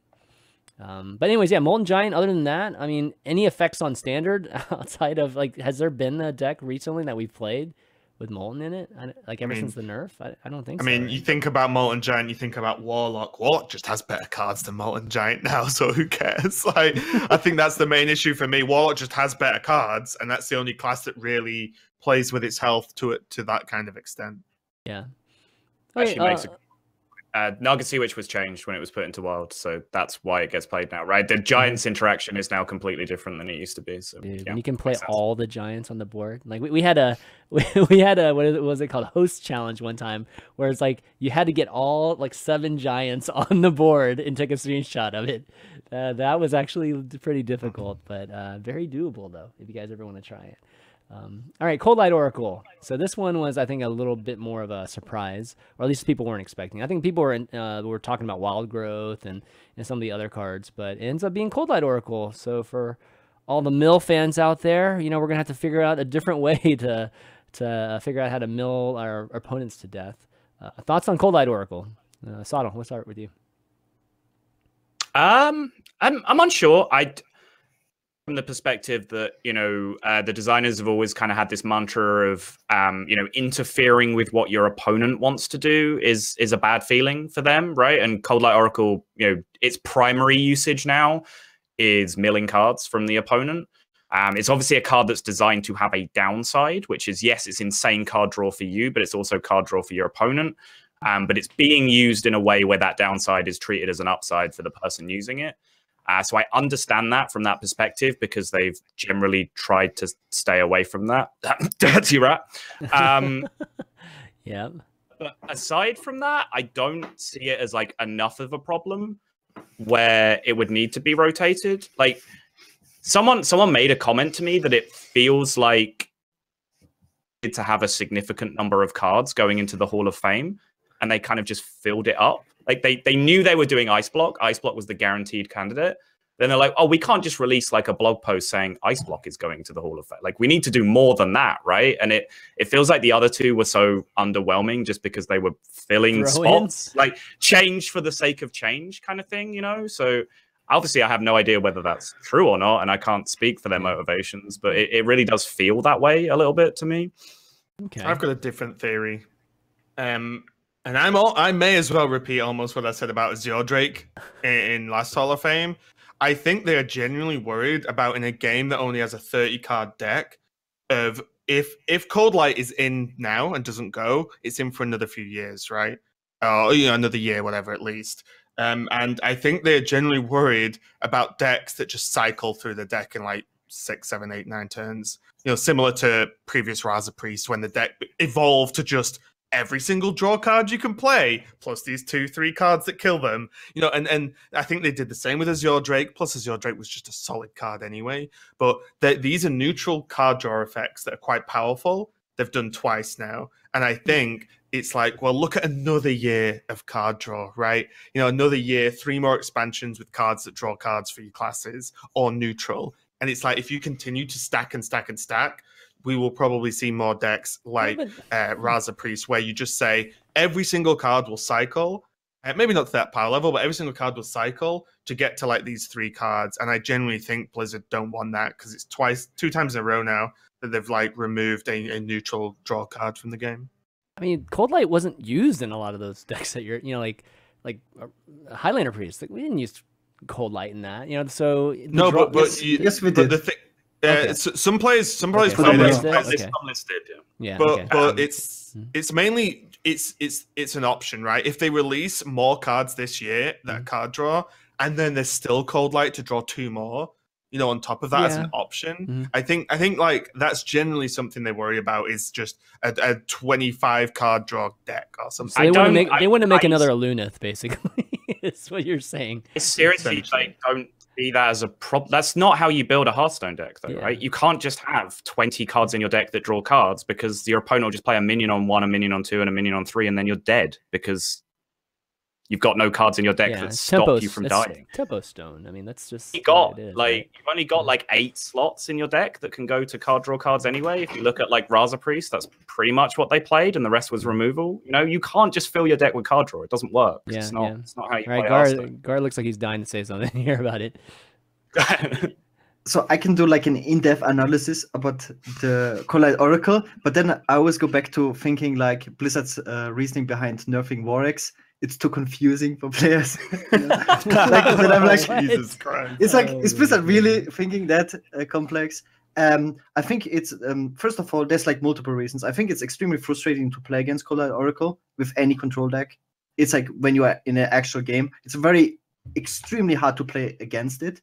But anyways, yeah, Molten Giant. Other than that, I mean, any effects on Standard outside of like, has there been a deck recently that we've played with Molten in it? Like ever since the nerf? I don't think so. I mean, right? you think about Molten Giant, you think about Warlock. Warlock just has better cards than Molten Giant now, so who cares? Like, I think that's the main issue for me. Warlock just has better cards, and that's the only class that really plays with its health to that kind of extent. Yeah. Actually makes a Naga Sea Witch was changed when it was put into Wild, so that's why it gets played now, right? The Giants interaction is now completely different than it used to be. So Dude, yeah, when you can play all the Giants on the board, like we had a we had a what was it called, host challenge one time, where it's like you had to get all like 7 Giants on the board and take a screenshot of it. That was actually pretty difficult, but very doable though if you guys ever want to try it. All right, Cold Light Oracle. So this one was, I think, a little bit more of a surprise, or at least people weren't expecting. I think people were talking about Wild Growth and some of the other cards, but it ends up being Cold Light Oracle. So for all the mill fans out there, you know, we're gonna have to figure out a different way to figure out how to mill our opponents to death. Thoughts on Cold Light Oracle? Sottle, let's start with you. I'm unsure. From the perspective that, you know, the designers have always kind of had this mantra of, you know, interfering with what your opponent wants to do is a bad feeling for them, right? And Cold Light Oracle, you know, its primary usage now is milling cards from the opponent. It's obviously a card that's designed to have a downside, which is, yes, it's insane card draw for you, but it's also card draw for your opponent. But it's being used in a way where that downside is treated as an upside for the person using it. So I understand that from that perspective, because they've generally tried to stay away from that dirty rat. Yeah. But aside from that, I don't see it as like enough of a problem where it would need to be rotated. Like someone made a comment to me that it feels like to have a significant number of cards going into the Hall of Fame, and they kind of just filled it up. Like they knew they were doing Ice Block. Ice Block was the guaranteed candidate. Then they're like, oh, we can't just release like a blog post saying Ice Block is going to the Hall of Fame. Like we need to do more than that, right? And it feels like the other two were so underwhelming just because they were filling spots, like change for the sake of change kind of thing, you know? So obviously I have no idea whether that's true or not, and I can't speak for their motivations, but it really does feel that way a little bit to me. Okay. I've got a different theory. And I may as well repeat almost what I said about Azure Drake in last Hall of Fame. I think they're genuinely worried about, in a game that only has a 30-card deck, of if Cold Light is in now and doesn't go, it's in for another few years, right? Or you know, another year, whatever, at least. And I think they're generally worried about decks that just cycle through the deck in like 6, 7, 8, 9 turns. You know, similar to previous Raza Priest, when the deck evolved to just every single draw card you can play, plus these 2-3 cards that kill them. You know, and I think they did the same with Azure Drake, plus Azure Drake was just a solid card anyway. But these are neutral card draw effects that are quite powerful. They've done twice now. And I think it's like, well, look at another year of card draw, right? You know, another year, 3 more expansions with cards that draw cards for your classes, or neutral. And it's like, if you continue to stack and stack and stack, we will probably see more decks like Raza Priest, where you just say every single card will cycle. Maybe not to that power level, but every single card will cycle to get to like these 3 cards. And I generally think Blizzard don't want that, because it's 2 times in a row now that they've like removed a neutral draw card from the game. I mean, Cold Light wasn't used in a lot of those decks that you're, you know, like Highlander Priest. Like, we didn't use Cold Light in that, you know. So no, but yes, we did. But Okay. Some players Okay, play some this. listed? Players- Okay. Some listed, yeah. Yeah. But Okay. but it's mainly it's an option, right? If they release more cards this year, that card draw, and then there's still Cold Light to draw 2 more, on top of that as an Yeah. option. I think like that's generally something they worry about is just a 25 card draw deck or something. So they want to make I- another Luneth, basically. Is what you're saying. It's seriously, like, don't see that as a problem. That's not how you build a Hearthstone deck, though, Yeah. right? You can't just have 20 cards in your deck that draw cards, because your opponent will just play a minion on 1, a minion on 2, and a minion on 3, and then you're dead because you've got no cards in your deck that stop you from dying. Tempo Stone. I mean, that's just You've only got like 8 slots in your deck that can go to card draw cards anyway. If you look at like Raza Priest, that's pretty much what they played, and the rest was removal. You can't just fill your deck with card draw. It doesn't work. Yeah, It's not how you All right, play Hearthstone. Gar looks like he's dying to say something here about it. So I can do like an in-depth analysis about the Collide Oracle, but then I always go back to thinking like Blizzard's reasoning behind nerfing Warx. It's too confusing for players. Then I'm like, Jesus Christ. it's like, is Blizzard really thinking that complex? I think it's first of all, there's like multiple reasons. I think it's extremely frustrating to play against Collide Oracle with any control deck. It's like when you are in an actual game, it's extremely hard to play against it.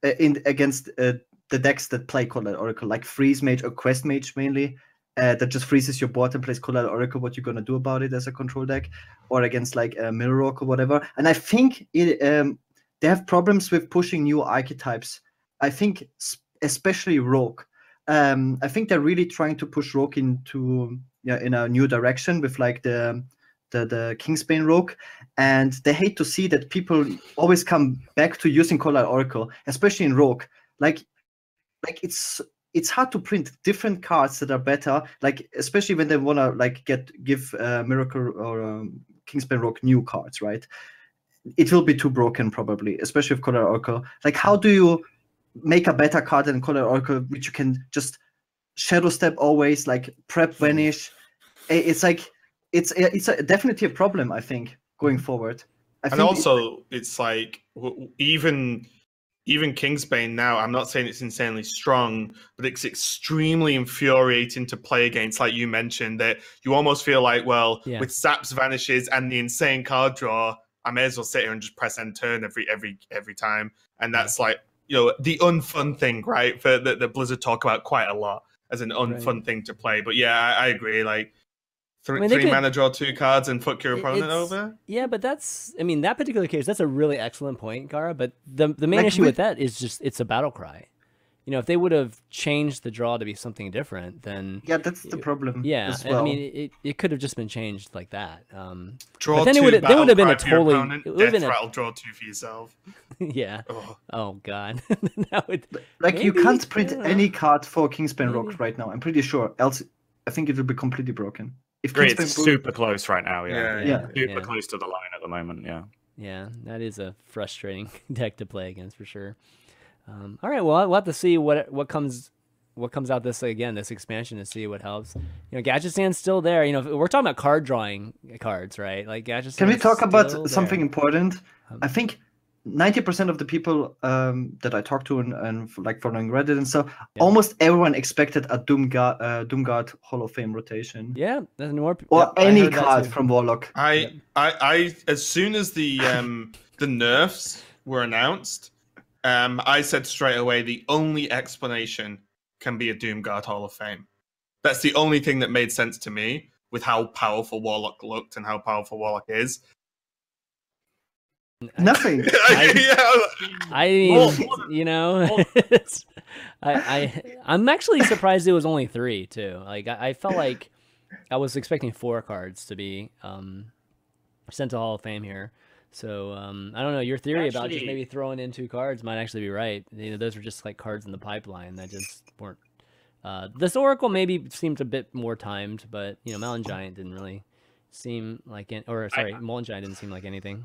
Against the decks that play Collide Oracle, like Freeze Mage or Quest Mage mainly, that just freezes your board and plays Collide Oracle, what you're gonna do about it as a control deck, or against like Mirror Rock or whatever. And I think they have problems with pushing new archetypes. I think especially Rogue. I think they're really trying to push Rogue in a new direction with like the Kingsbane Rogue, and they hate to see that people always come back to using Collide Oracle, especially in Rogue. Like it's hard to print different cards that are better, like especially when they wanna like give Miracle or Kingsbane Rogue new cards, right? It will be too broken probably, especially with Collide Oracle. Like, how do you make a better card than Collide Oracle, which you can just Shadow Step always, like prep Vanish? It's like it's definitely a problem, I think, going forward. It's like even Kingsbane now, I'm not saying it's insanely strong, but it's extremely infuriating to play against, like you mentioned, that you almost feel like, with Saps Vanishes and the insane card draw, I may as well sit here and just press end turn every time. And that's like, the unfun thing, right? That Blizzard talk about quite a lot as an unfun thing to play. But yeah, I agree. Like, three mana, draw 2 cards and fuck your opponent over. Yeah, but that particular case, that's a really excellent point, Gaara. But the main issue with that is just it's a battle cry. If they would have changed the draw to be something different, then that's the problem. Yeah, as well. I mean, it could have just been changed like that. Draw but then 2, it would have been a totally death rattle, draw 2 for yourself. Yeah. Oh God. You can't print any card for Kingsbane Rogue right now. I'm pretty sure. Else, I think it will be completely broken. It's super close right now. Yeah. Super close to the line at the moment. Yeah, that is a frustrating deck to play against for sure. All right, well, we'll have to see what comes out this expansion, to see what helps. Gadget Sand's still there. We're talking about card drawing cards, right? Like Gadget Sand. Can we talk about something important? I think 90% of the people that I talked to and like following Reddit and stuff, almost everyone expected a Doomguard Hall of Fame rotation. Yeah, there's more. Or any card from Warlock. I as soon as the nerfs were announced, I said straight away the only explanation can be a Doomguard Hall of Fame. That's the only thing that made sense to me with how powerful Warlock looked and how powerful Warlock is. Nothing. I'm actually surprised it was only 3 too. Like I felt like I was expecting 4 cards to be sent to Hall of Fame here. So I don't know. Your theory about just maybe throwing in 2 cards might actually be right. Those were just like cards in the pipeline that just weren't. This Oracle maybe seemed a bit more timed, but Mountain Giant didn't really seem like Mountain Giant didn't seem like anything.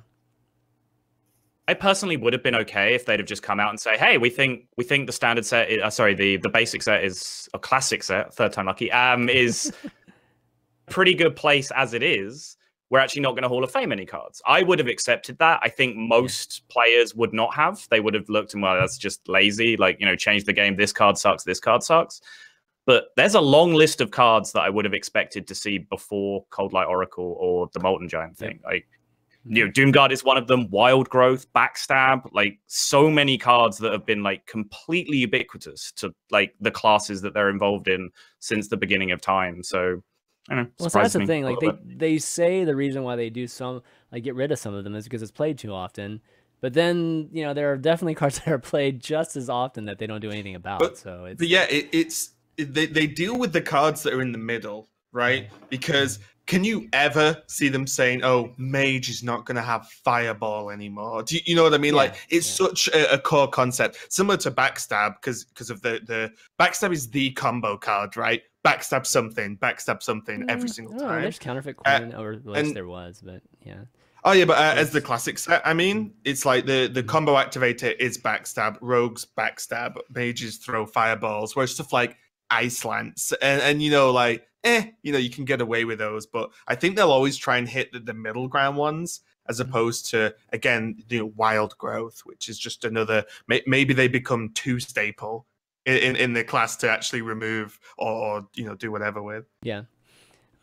I personally would have been okay if they'd have just come out and say, "Hey, we think the standard set, the basic set is a classic set, third time lucky, is pretty good place as it is. we're actually not going to Hall of Fame any cards. I would have accepted that. I think most players would not have. They would have looked and, well, that's just lazy. Like, change the game. This card sucks. This card sucks. But there's a long list of cards that I would have expected to see before Cold Light Oracle or the Molten Giant thing. Like, Doomguard is one of them. Wild Growth, Backstab, like so many cards that have been like completely ubiquitous to like the classes that they're involved in since the beginning of time. So, I don't know. Well, so that's the thing. Like they say the reason why they do get rid of some of them is because it's played too often. But then there are definitely cards that are played just as often that they don't do anything about. But yeah, they deal with the cards that are in the middle, right? Because can you ever see them saying, "Oh, Mage is not going to have Fireball anymore"? Do you know what I mean? Like it's such a core concept, similar to Backstab, because of the Backstab is the combo card, right? Backstab something every single time. There's counterfeit coin, or at least there was, but yeah. Oh yeah, but as the classic set, I mean, it's like the combo activator is Backstab, Rogues Backstab, Mages throw Fireballs, whereas stuff like Ice Lance and you can get away with those, but I think they'll always try and hit the middle ground ones as opposed to, again, Wild Growth, which is just another, maybe they become too staple in the class to actually remove or do whatever with. Yeah.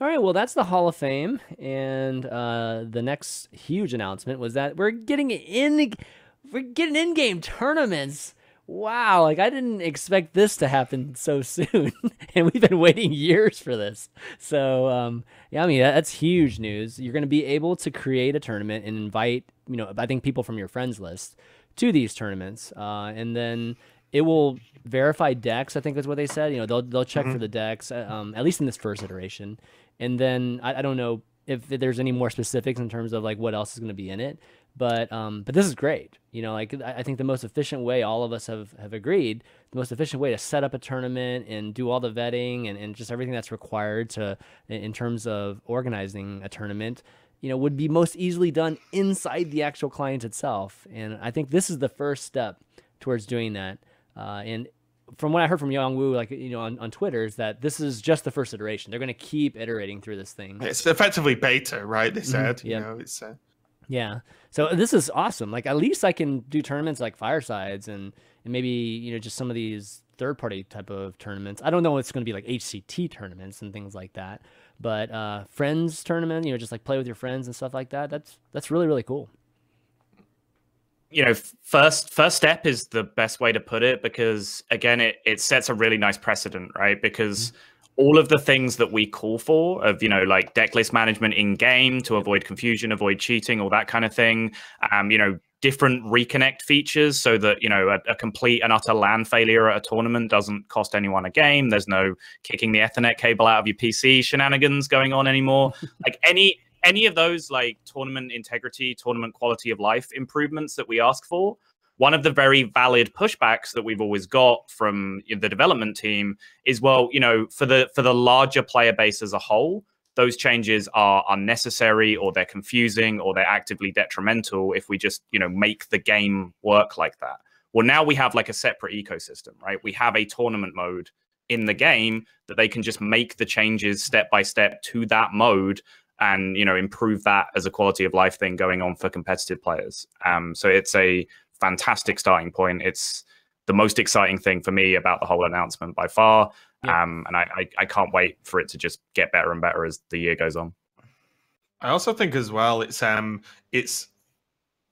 All right, well, that's the Hall of Fame, and the next huge announcement was that we're getting in-game tournaments. Wow, like I didn't expect this to happen so soon, and we've been waiting years for this. So, I mean, that's huge news. You're going to be able to create a tournament and invite, I think people from your friends list to these tournaments, and then it will verify decks, I think is what they said. They'll check for the decks, at least in this first iteration, and then I don't know if there's any more specifics in terms of like what else is going to be in it. But this is great. I think the most efficient way, all of us have agreed, the most efficient way to set up a tournament and do all the vetting and just everything that's required in terms of organizing a tournament, would be most easily done inside the actual client itself. And I think this is the first step towards doing that. And from what I heard from Yang Wu, on Twitter, is that this is just the first iteration. They're going to keep iterating through this thing. It's effectively beta, right? They said, it's. Yeah. So this is awesome. Like at least I can do tournaments like Firesides and maybe, just some of these third-party type of tournaments. I don't know if it's going to be like HCT tournaments and things like that, but friends tournament, just like play with your friends and stuff like that. That's really, really cool. First step is the best way to put it, because again, it sets a really nice precedent, right? Because all of the things that we call for of, like deck list management in game to avoid confusion, avoid cheating, all that kind of thing. Different reconnect features so that, a complete and utter LAN failure at a tournament doesn't cost anyone a game. There's no kicking the Ethernet cable out of your PC shenanigans going on anymore. Like any of those like tournament integrity, tournament quality of life improvements that we ask for. One of the very valid pushbacks that we've always got from the development team is, well, for the larger player base as a whole, those changes are unnecessary, or they're confusing, or they're actively detrimental if we just, make the game work like that. Well, now we have like a separate ecosystem, right? We have a tournament mode in the game that they can just make the changes step by step to that mode and, improve that as a quality of life thing going on for competitive players. So it's a fantastic starting point. It's the most exciting thing for me about the whole announcement by far. And I can't wait for it to just get better and better as the year goes on. I also think as well, it's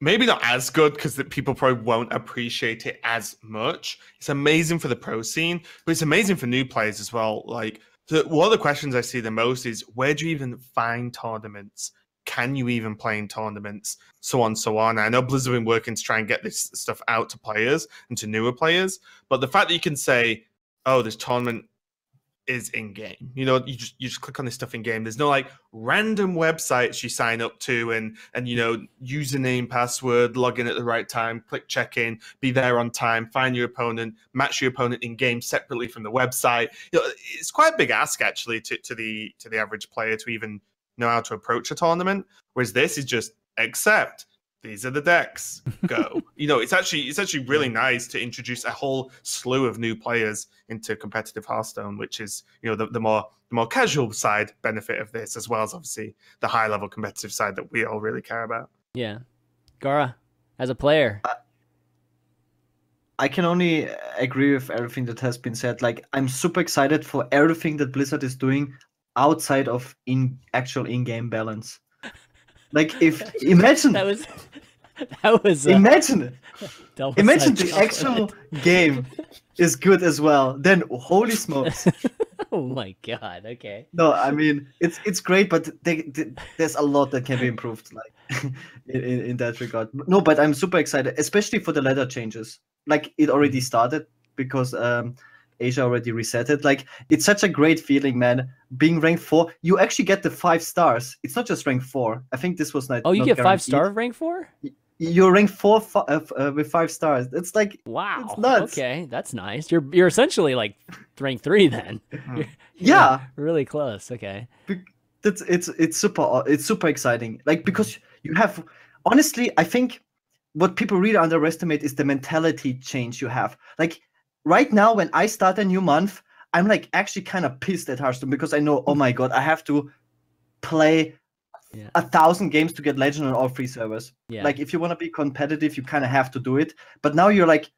maybe not as good because people probably won't appreciate it as much. It's amazing for the pro scene, but it's amazing for new players as well. Like one of the questions I see the most is, where do you even find tournaments? Can you even play in tournaments? So on, so on. I know Blizzard have been working to try and get this stuff out to players and to newer players, but the fact that you can say, oh, this tournament is in game. You just click on this stuff in game. There's no like random websites you sign up to and username, password, log in at the right time, click check in, be there on time, find your opponent, match your opponent in game separately from the website. It's quite a big ask actually to the average player to even know how to approach a tournament. Whereas this is just accept, these are the decks. Go. It's actually really nice to introduce a whole slew of new players into competitive Hearthstone, which is the more casual side benefit of this, as well as obviously the high level competitive side that we all really care about. Yeah, Gaara, as a player, I can only agree with everything that has been said. Like, I'm super excited for everything that Blizzard is doing outside of actual in-game balance. Like, imagine that was imagine the actual game is good as well. Then holy smokes! Oh my god! Okay. No, I mean it's great, but there's a lot that can be improved, like in that regard. No, but I'm super excited, especially for the ladder changes. Like, it already started because Asia already reset it. Like, it's such a great feeling, man. Being ranked 4, you actually get the 5 stars. It's not just rank 4. I think this was not. Oh, you not get guaranteed. 5-star rank 4? You're ranked 4 with 5 stars. It's like, wow. It's nuts. Okay, that's nice. You're essentially like rank 3 then. Yeah, really close. Okay. It's super exciting. Like, because you have, honestly, I think what people really underestimate is the mentality change you have. Like, right now, when I start a new month, I'm like actually kind of pissed at Hearthstone because I know, oh my god, I have to play 1,000 games to get Legend on all 3 servers. Yeah. Like, if you want to be competitive, you kind of have to do it. But now you're like,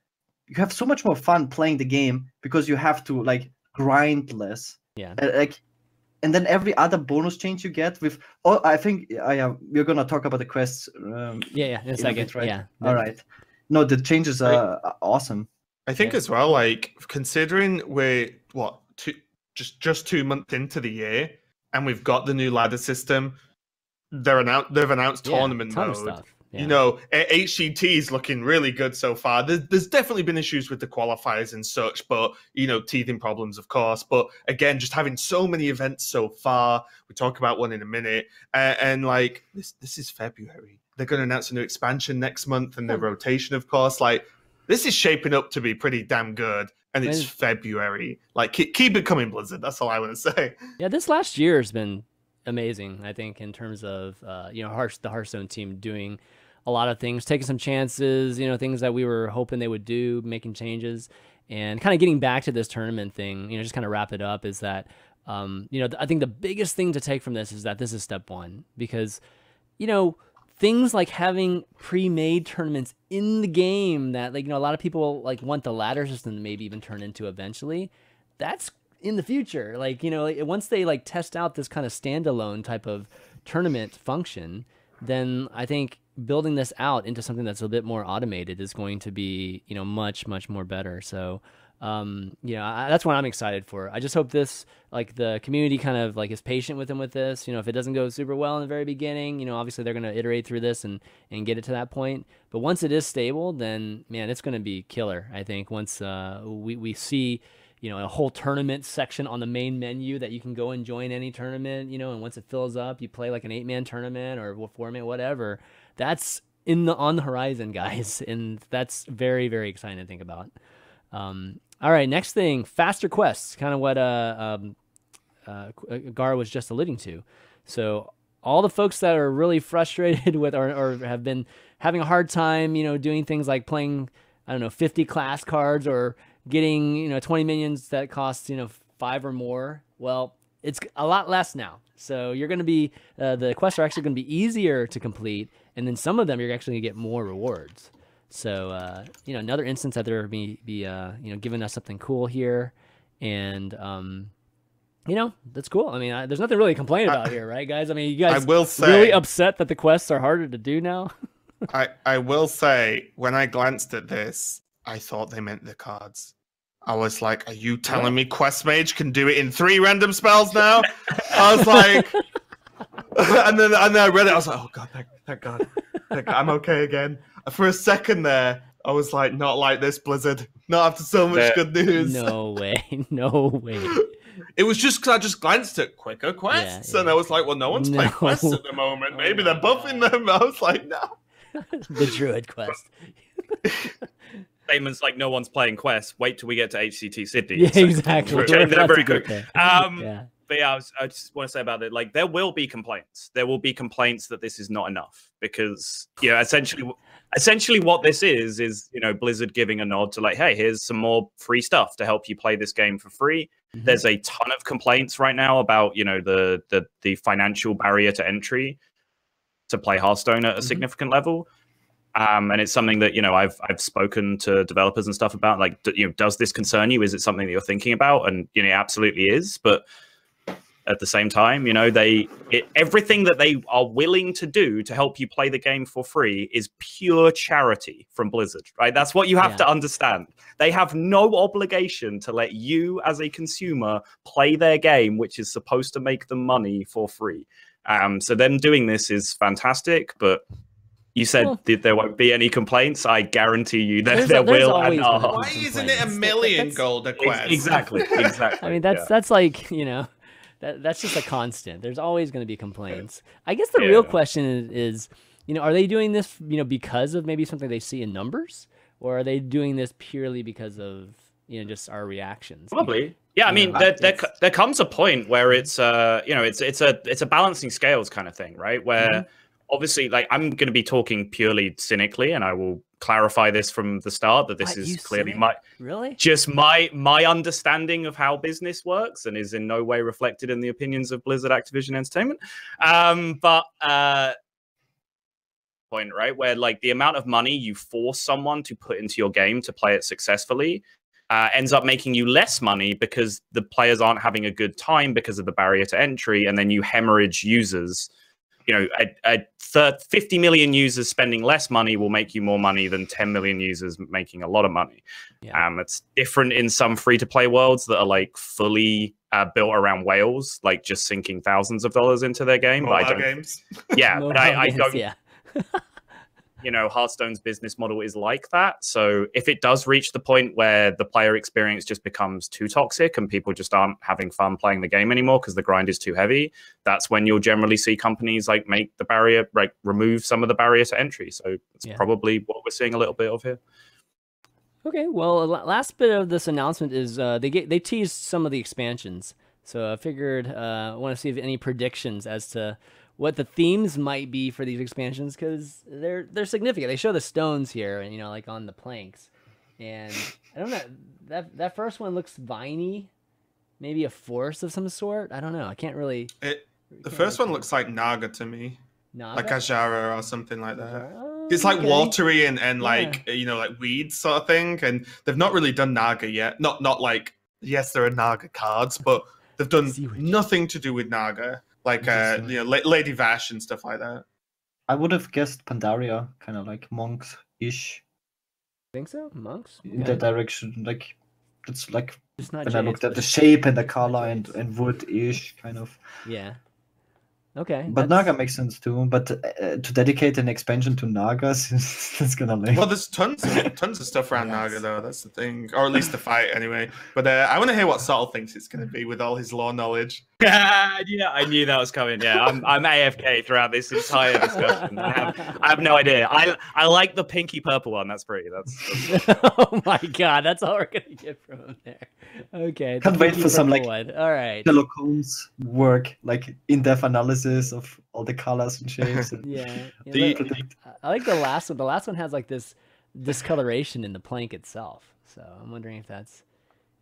you have so much more fun playing the game because you have to like grind less. Yeah. And then every other bonus change you get with, I think we're gonna talk about the quests. In a second. bit, right? Yeah. All right. No, the changes are awesome. I think as well, like, considering we're just 2 months into the year and we've got the new ladder system, they've announced tournament ton of mode. stuff. Yeah. HCT is looking really good so far. There's definitely been issues with the qualifiers and such, but teething problems, of course. But again, just having so many events so far. We talk about one in a minute, and like this is February. They're going to announce a new expansion next month, and the rotation, of course. Like, this is shaping up to be pretty damn good, and it's February. Like, keep it coming, Blizzard. That's all I want to say. Yeah, this last year has been amazing, I think, in terms of the Hearthstone team doing a lot of things, taking some chances, things that we were hoping they would do, making changes, and kind of getting back to this tournament thing. Just kind of wrap it up is that I think the biggest thing to take from this is that this is step 1, because things like having pre-made tournaments in the game that, like, a lot of people like want the ladder system to maybe even turn into eventually. That's in the future. Like, once they like test out this kind of standalone type of tournament function, then I think building this out into something that's a bit more automated is going to be, much, much more better. So, that's what I'm excited for. I just hope this, like, the community kind of like is patient with them with this. If it doesn't go super well in the very beginning, obviously they're going to iterate through this and get it to that point. But once it is stable, then man, it's going to be killer. I think once we see, a whole tournament section on the main menu that you can go and join any tournament, and once it fills up, you play like an 8-man tournament or 4-man, whatever. That's on the horizon, guys, and that's very, very exciting to think about. All right, next thing, faster quests, kind of what Gaara was just alluding to. So all the folks that are really frustrated with or have been having a hard time, doing things like playing, 50 class cards or getting, 20 minions that cost, 5 or more. Well, it's a lot less now. So you're going to be, the quests are actually going to be easier to complete. And then some of them, you're actually going to get more rewards. So, another instance that they're be giving us something cool here. And, that's cool. I mean, there's nothing really to complain about here, right, guys? I mean, you guys I will say, really upset that the quests are harder to do now? I will say, when I glanced at this, I thought they meant the cards. I was like, are you telling me Quest Mage can do it in 3 random spells now? I was like, and then I read it, I was like, oh God, thank God. I'm okay again. For a second there, I was like, not like this, Blizzard. Not after so much good news. No way. No way. It was just because I just glanced at quicker quests, and I was like, well, no one's playing quests at the moment. Maybe they're buffing them. I was like, no. The Druid quest. Statements like no one's playing quests. Wait till we get to HCT Sydney. Yeah, exactly. They're very quick. Yeah. But yeah, I just want to say about it. Like, there will be complaints. There will be complaints that this is not enough because, you know, essentially what this is, you know, Blizzard giving a nod to like, hey, here's some more free stuff to help you play this game for free. Mm-hmm. There's a ton of complaints right now about, you know, the financial barrier to entry to play Hearthstone at a significant level. And it's something that, you know, I've spoken to developers and stuff about, like, you know, does this concern you? Is it something that you're thinking about? And, you know, it absolutely is. But at the same time, you know, everything that they are willing to do to help you play the game for free is pure charity from Blizzard, right? That's what you have to understand. They have no obligation to let you as a consumer play their game, which is supposed to make them money for free. So them doing this is fantastic, but you said there won't be any complaints. I guarantee you that there will and are. Why isn't it $1 million gold a quest? Exactly. I mean, that's like, you know, that's just a constant. There's always going to be complaints. I guess the real question is, you know, are they doing this, you know, because of maybe something they see in numbers, or are they doing this purely because of, you know, just our reactions? Probably. Yeah, I mean, there comes a point where it's you know, it's a balancing scales kind of thing, right? Where obviously, like, I'm going to be talking purely cynically, and I will clarify this from the start that this is clearly my understanding of how business works, and is in no way reflected in the opinions of Blizzard Activision Entertainment. But point, right, where like the amount of money you force someone to put into your game to play it successfully ends up making you less money because the players aren't having a good time because of the barrier to entry, and then you hemorrhage users. You know, 50 million users spending less money will make you more money than 10 million users making a lot of money. Yeah. It's different in some free-to-play worlds that are like fully built around whales, like just sinking thousands of dollars into their game. But I don't. Games. Yeah, but I don't. Yeah. You know, Hearthstone's business model is like that. So if it does reach the point where the player experience just becomes too toxic and people just aren't having fun playing the game anymore because the grind is too heavy, that's when you'll generally see companies like make the barrier, like remove some of the barrier to entry. So it's probably what we're seeing a little bit of here. Okay, well, last bit of this announcement is they teased some of the expansions. So I figured I want to see if any predictions as to what the themes might be for these expansions, because they're significant. They show the stones here, and you know, like on the planks, and I don't know, that first one looks viney, maybe a forest of some sort. I don't know. I can't really. The first one looks like Naga to me, Naga? like Gaara or something like that. It's like watery and like, you know, like weeds sort of thing, and they've not really done Naga yet. Not like, yes, there are Naga cards, but they've done nothing to do with Naga. Like, you know, Lady Vash and stuff like that. I would have guessed Pandaria, kind of like monks-ish. Think so? Monks? In that direction. Like, it's like, when I looked at the shape and the color and wood-ish, kind of. Yeah. Okay. But Naga makes sense too. But to dedicate an expansion to Nagas, it's gonna late. Well, there's tons of stuff around Naga though. That's the thing, or at least the fight anyway. But I want to hear what Sottle thinks it's going to be with all his lore knowledge. Yeah, I knew that was coming. Yeah, I'm AFK throughout this entire discussion. I have no idea. I like the pinky purple one. That's pretty. That's... Oh my god, that's all we're gonna get from him there. Okay. Can't wait for some like one. All right. Sherlock Holmes work, like in-depth analysis of all the colors and shapes. And I like the last one. The last one has like this discoloration in the plank itself. So I'm wondering if that's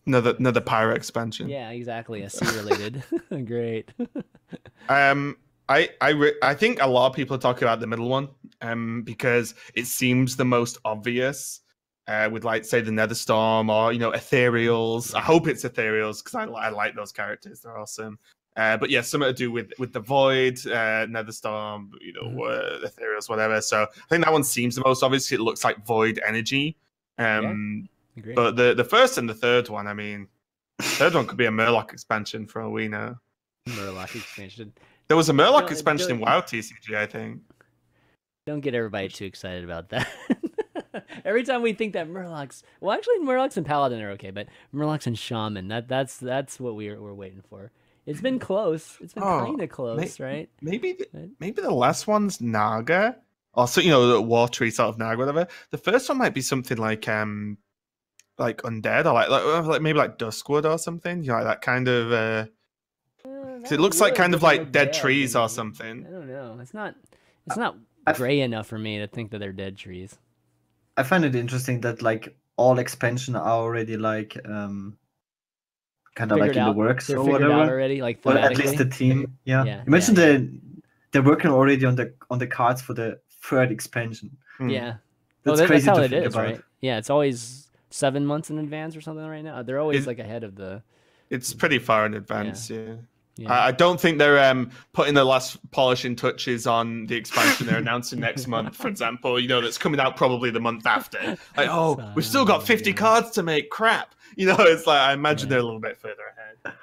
another pyro expansion. Yeah, exactly. A sea related. Great. I think a lot of people are talking about the middle one, because it seems the most obvious. With like say the Netherstorm or, you know, Ethereals. I hope it's Ethereals because I like those characters. They're awesome. But yeah, something to do with the Void, Netherstorm, you know, Ethereals, whatever. So I think that one seems the most obvious. It looks like Void energy. But the first and the third one, I mean, the third one could be a Murloc expansion for all we know. Murloc expansion. There was a Murloc expansion in WoW TCG, I think. Don't get everybody too excited about that. Every time we think that Murlocs, well, actually Murlocs and Paladin are okay, but Murlocs and Shaman, that's what we're waiting for. It's been close. It's been kind of close, right? Maybe the last one's Naga, or so, you know, the watery sort of Naga, whatever. The first one might be something like undead, or like maybe like Duskwood or something. You know, like that kind of. It looks like kind of like dead pale trees to or me. something. I don't know. It's not gray enough for me to think that they're dead trees. I find it interesting that like all expansion are already like kind of like Figured in the out. works They're or figured out whatever. already, like Or at least the thematically. team. Yeah. Yeah, You mentioned yeah, they're working already on the cards for the third expansion. Yeah. That's That's crazy how to it think is, about. right? Yeah, it's always 7 months in advance or something right now. They're always Is- like ahead of the. It's pretty far in advance, yeah. Yeah. I don't think they're putting the last polishing touches on the expansion they're announcing next month, for example, that's coming out probably the month after. Like, we've still got 50 cards to make. Crap. It's like, I imagine they're a little bit further ahead.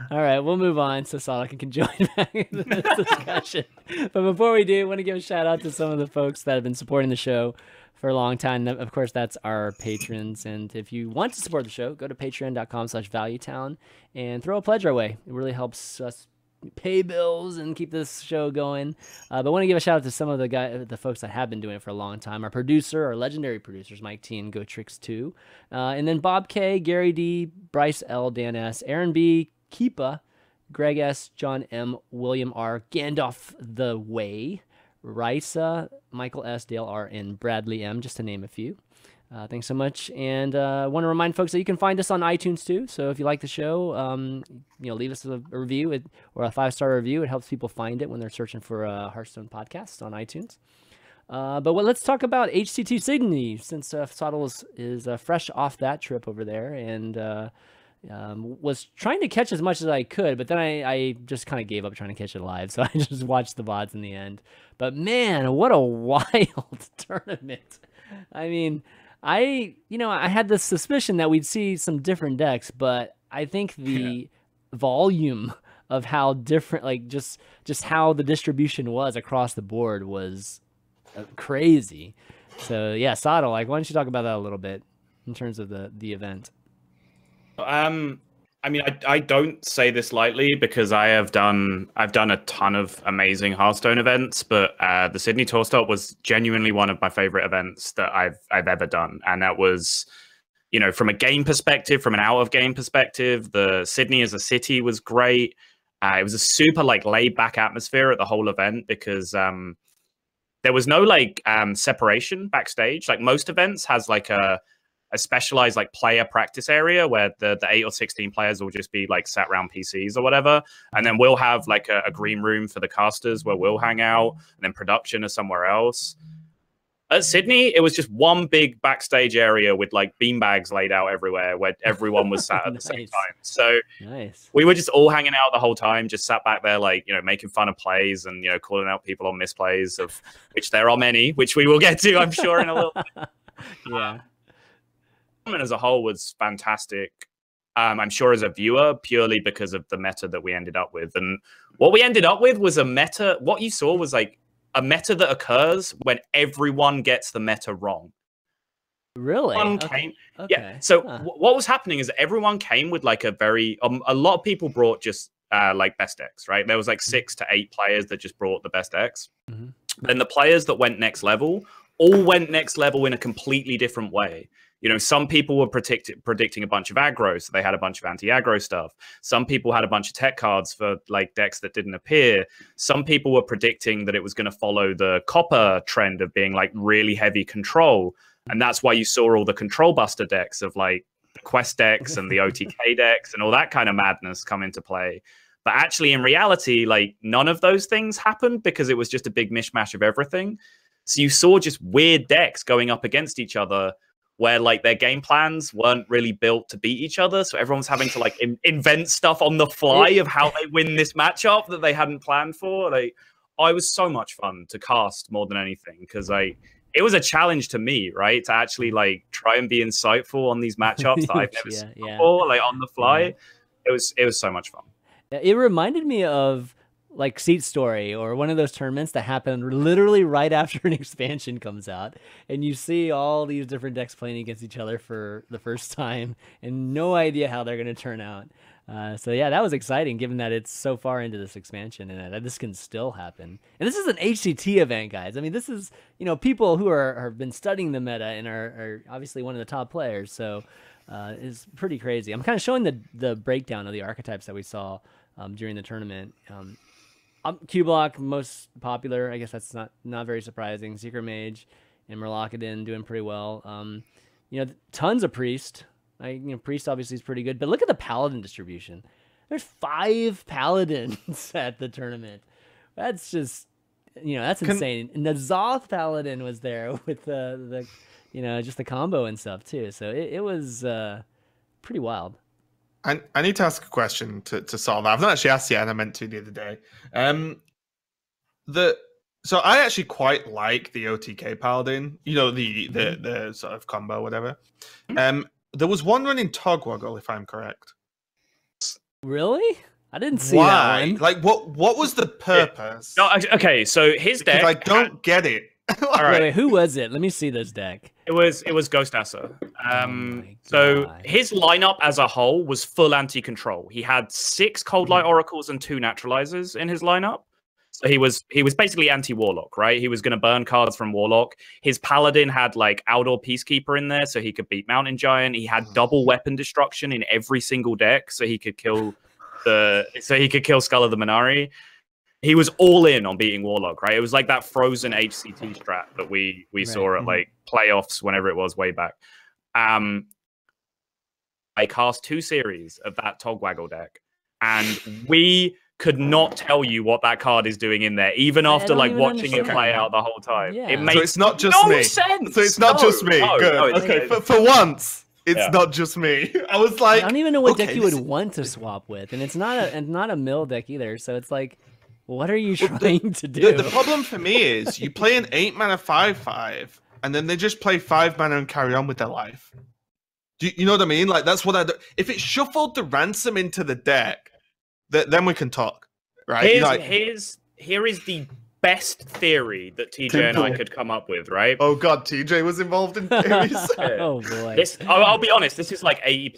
All right, we'll move on so Sottle can join back in this discussion. But before we do, I want to give a shout out to some of the folks that have been supporting the show for a long time. Of course, that's our patrons. And if you want to support the show, go to patreon.com/valuetown and throw a pledge our way. It really helps us pay bills and keep this show going. But I want to give a shout out to some of the folks that have been doing it for a long time. Our producer, our legendary producers, Mike T and GoTricks2. And then Bob K, Gary D, Bryce L, Dan S, Aaron B, Keepa, Greg S, John M, William R, Gandalf the Way, Risa, Michael S, Dale R, and Bradley M, just to name a few. Thanks so much. And I want to remind folks that you can find us on iTunes too. So if you like the show, leave us a review or a 5-star review. It helps people find it when they're searching for a Hearthstone podcast on iTunes. Let's talk about HCT Sydney, since Sottle is fresh off that trip over there and was trying to catch as much as I could, but then I just kind of gave up trying to catch it live, so I just watched the VODs in the end. But man, what a wild tournament. I mean, I had this suspicion that we'd see some different decks, but I think the volume of how different, like just how the distribution was across the board was crazy. So yeah, Sottle, why don't you talk about that a little bit in terms of the event? I mean, I don't say this lightly because I've done a ton of amazing Hearthstone events, but the Sydney Tour Stop was genuinely one of my favorite events that I've ever done, and that was, from a game perspective, from an out of game perspective, the Sydney as a city was great. It was a super laid back atmosphere at the whole event because there was no separation backstage. Like most events has a specialized player practice area where the 8 or 16 players will just be sat around PCs or whatever. And then we'll have a green room for the casters where we'll hang out, and then production is somewhere else. At Sydney, it was just one big backstage area with beanbags laid out everywhere where everyone was sat at the same time. So we were just all hanging out the whole time, just sat back there, making fun of plays and, calling out people on misplays, of which there are many, which we will get to, I'm sure, in a little bit. Yeah. As a whole was fantastic. I'm sure as a viewer, purely because of the meta that we ended up with. And what we ended up with was a meta. What you saw was a meta that occurs when everyone gets the meta wrong. Really? Okay. Yeah. So what was happening is that everyone came with a lot of people brought just best decks, right? There was 6 to 8 players that just brought the best decks. Mm-hmm. Then the players that went next level all went next level in a completely different way. Some people were predicting a bunch of aggro, so they had a bunch of anti-aggro stuff. Some people had a bunch of tech cards for decks that didn't appear. Some people were predicting that it was going to follow the copper trend of being really heavy control. And that's why you saw all the control buster decks of the quest decks and the OTK decks and all that kind of madness come into play. But actually, in reality, none of those things happened because it was just a big mishmash of everything. So you saw just weird decks going up against each other where their game plans weren't really built to beat each other. So everyone's having to invent stuff on the fly of how they win this matchup that they hadn't planned for. It was so much fun to cast more than anything because it was a challenge to me, right? To actually try and be insightful on these matchups that I've never seen before, on the fly. Yeah. It was so much fun. It reminded me of Seat Story or one of those tournaments that happen literally right after an expansion comes out, and you see all these different decks playing against each other for the first time and no idea how they're going to turn out. So yeah, that was exciting given that it's so far into this expansion and that this can still happen. And this is an HCT event, guys. I mean, this is, people who have been studying the meta and are obviously one of the top players. So it's pretty crazy. I'm kind of showing the breakdown of the archetypes that we saw during the tournament. Q Block most popular. I guess that's not very surprising. Secret Mage and Murloc doing pretty well. Tons of Priest. Priest obviously is pretty good, but look at the Paladin distribution. There's 5 Paladins at the tournament. That's just, that's insane. And the Zoth Paladin was there with the just the combo and stuff too. So it was pretty wild. I need to ask a question to solve that. I've not actually asked yet, and I meant to the other day. So I actually quite like the OTK Paladin. The sort of combo, whatever. There was one running Togwaggle, if I'm correct. Really? I didn't see that one. Like, what was the purpose? No, okay, so his deck. I don't get it. All right. Wait, who was it? Let me see this deck. It was Ghost Asser. So his lineup as a whole was full anti-control. He had 6 Cold Light Oracles and 2 Naturalizers in his lineup. So he was basically anti-Warlock, right? He was going to burn cards from Warlock. His Paladin had like Outdoor Peacekeeper in there, so he could beat Mountain Giant. He had double weapon destruction in every single deck, so he could kill Skull of the Minari. He was all in on beating Warlock, right? It was like that frozen HCT strat that we saw at like playoffs, whenever it was way back. I cast 2 series of that Togwaggle deck, and we could not tell you what that card is doing in there, even after like watching it play out the whole time. Yeah. It makes so it's not just no me. sense. So it's not just me. Good. Okay, for once. It's not just me. I was like, I don't even know what deck you would want to swap with, and it's not a mill deck either. So it's like, what are you trying to do? The problem for me is you play an 8-mana 5/5, and then they just play 5 mana and carry on with their life. Do you know what I mean? Like, that's what I do. If it shuffled the Ransom into the deck, then we can talk, right? Here is the best theory that TJ and I could come up with, right? Oh god, TJ was involved in theories. Oh boy. I'll be honest, this is like 80%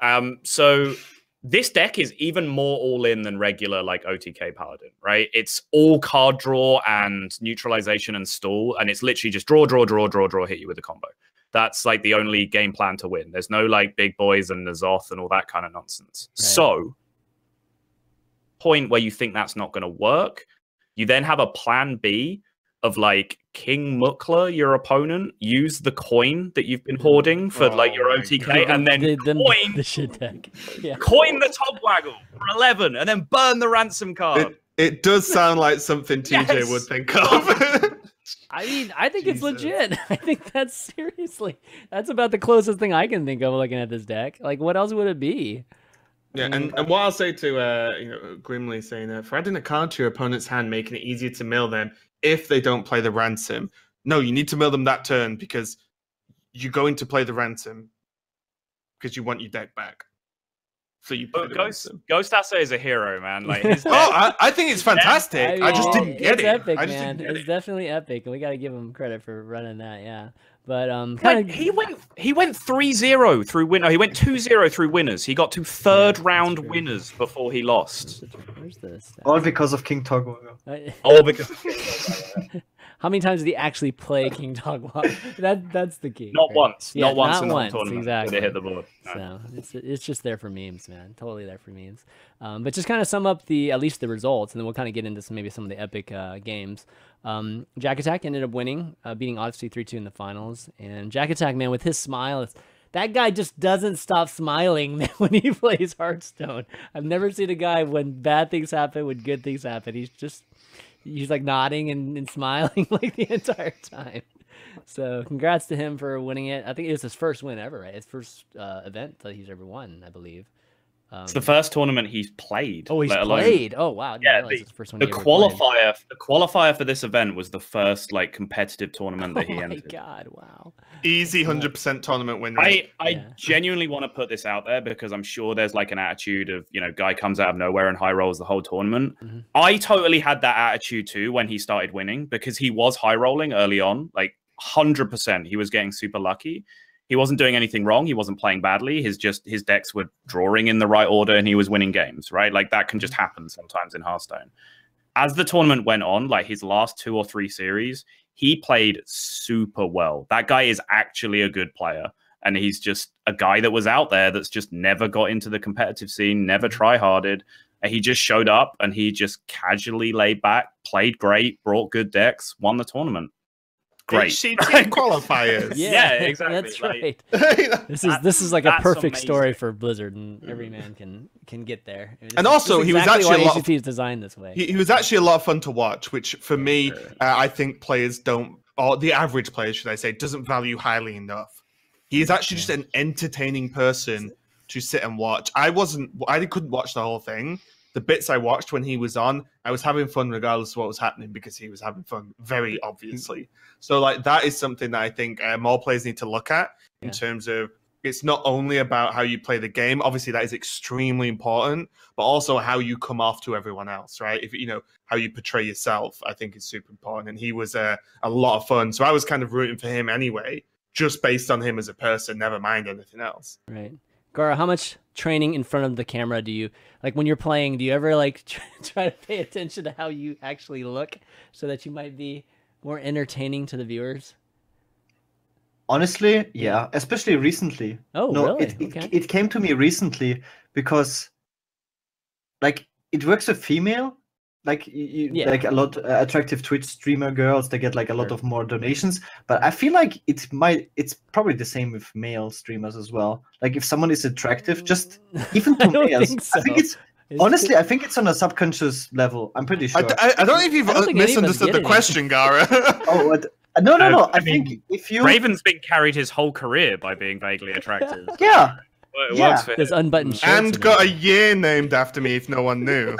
TJ. So this deck is even more all-in than regular like OTK Paladin, right? It's all card draw and neutralization and stall, and it's literally just draw, hit you with a combo. That's like the only game plan to win. There's no like big boys and Nazoth and all that kind of nonsense. Right. So, point where you think that's not going to work, you then have a plan B of like King Mukla, your opponent, use the coin that you've been hoarding for like your OTK, and then coin the shit deck. Yeah. Coin the Togwaggle for 11, and then burn the ransom card. It does sound like something TJ would think of. I mean, I think it's legit. I think that's about the closest thing I can think of looking at this deck. Like, what else would it be? Yeah, and what I'll say to Grimly saying, for adding a card to your opponent's hand, making it easier to mill them if they don't play the ransom. No, you need to mill them that turn because you're going to play the ransom because you want your deck back. So you play the ransom. Ghost Asser is a hero, man. Like, I think it's fantastic. I just didn't get it. It's epic, man. It's definitely epic, and we got to give him credit for running that. Yeah. But he went 3-0 through winner. He went 2-0 through winners. He got to third round winners before he lost. Where's this? All because of King Togwaggle. All because of King Togwaggle. How many times did he actually play King Togwaggle? That's the key. Not once. Yeah, not once in the once, tournament. Exactly. Did it hit the board. No. So it's just there for memes, man. Totally there for memes. But just kind of sum up at least the results, and then we'll kind of get into some of the epic games. Jack Attack ended up winning, beating Odyssey 3-2 in the finals. And Jack Attack, man, with his smile, that guy just doesn't stop smiling when he plays Hearthstone. I've never seen a guy when bad things happen, when good things happen. He's like nodding and smiling like the entire time. So congrats to him for winning it. I think it was his first win ever, right? His first event that he's ever won, I believe. It's the first tournament he's played. Oh, he's played. Oh, wow. Yeah, the qualifier for this event was the first like competitive tournament that he entered. Oh my god! Wow. Easy 100% tournament win rate. I genuinely want to put this out there because I'm sure there's like an attitude of guy comes out of nowhere and high rolls the whole tournament. Mm-hmm. I totally had that attitude too when he started winning because he was high rolling early on, like 100%. He was getting super lucky. He wasn't doing anything wrong. He wasn't playing badly. His decks were drawing in the right order and he was winning games, right? Like that can just happen sometimes in Hearthstone. As the tournament went on, like his last 2 or 3 series, he played super well. That guy is actually a good player. And he's just a guy that was out there that's just never got into the competitive scene, never try-harded. And he just showed up and he just casually laid back, played great, brought good decks, won the tournament. Great. HCT qualifiers. Yeah, exactly. That's Like, right. This is like a that's perfect story amazing. for Blizzard, and every man can get there. And also, he was exactly actually why a lot of- HCT is designed this way. He was actually a lot of fun to watch, which for me, I think players don't, or the average player, should I say, doesn't value highly enough. He is actually just an entertaining person to sit and watch. I couldn't watch the whole thing. The bits I watched when he was on, I was having fun regardless of what was happening because he was having fun, very obviously. So like that is something that I think more players need to look at in terms of it's not only about how you play the game. Obviously, that is extremely important, but also how you come off to everyone else, right? If you know how you portray yourself, I think is super important. And he was a lot of fun. So I was kind of rooting for him anyway, just based on him as a person, never mind anything else. Right. Gaara, how much training in front of the camera do you, like when you're playing, do you ever like try to pay attention to how you actually look so that you might be more entertaining to the viewers? Honestly, yeah, especially recently. Oh, no, really? It came to me recently because, like, it works with female, like like a lot attractive Twitch streamer girls. They get like a lot of more donations, but I feel like it's probably the same with male streamers as well. Like if someone is attractive, just even to males, I think it's. Honestly, I think it's on a subconscious level. I'm pretty sure. I don't know if you've misunderstood the question, Gaara. Oh, what? No. I think if you Raven's been carried his whole career by being vaguely attractive. Yeah. It works for him. There's unbuttoned shirts And got a year named after me if no one knew.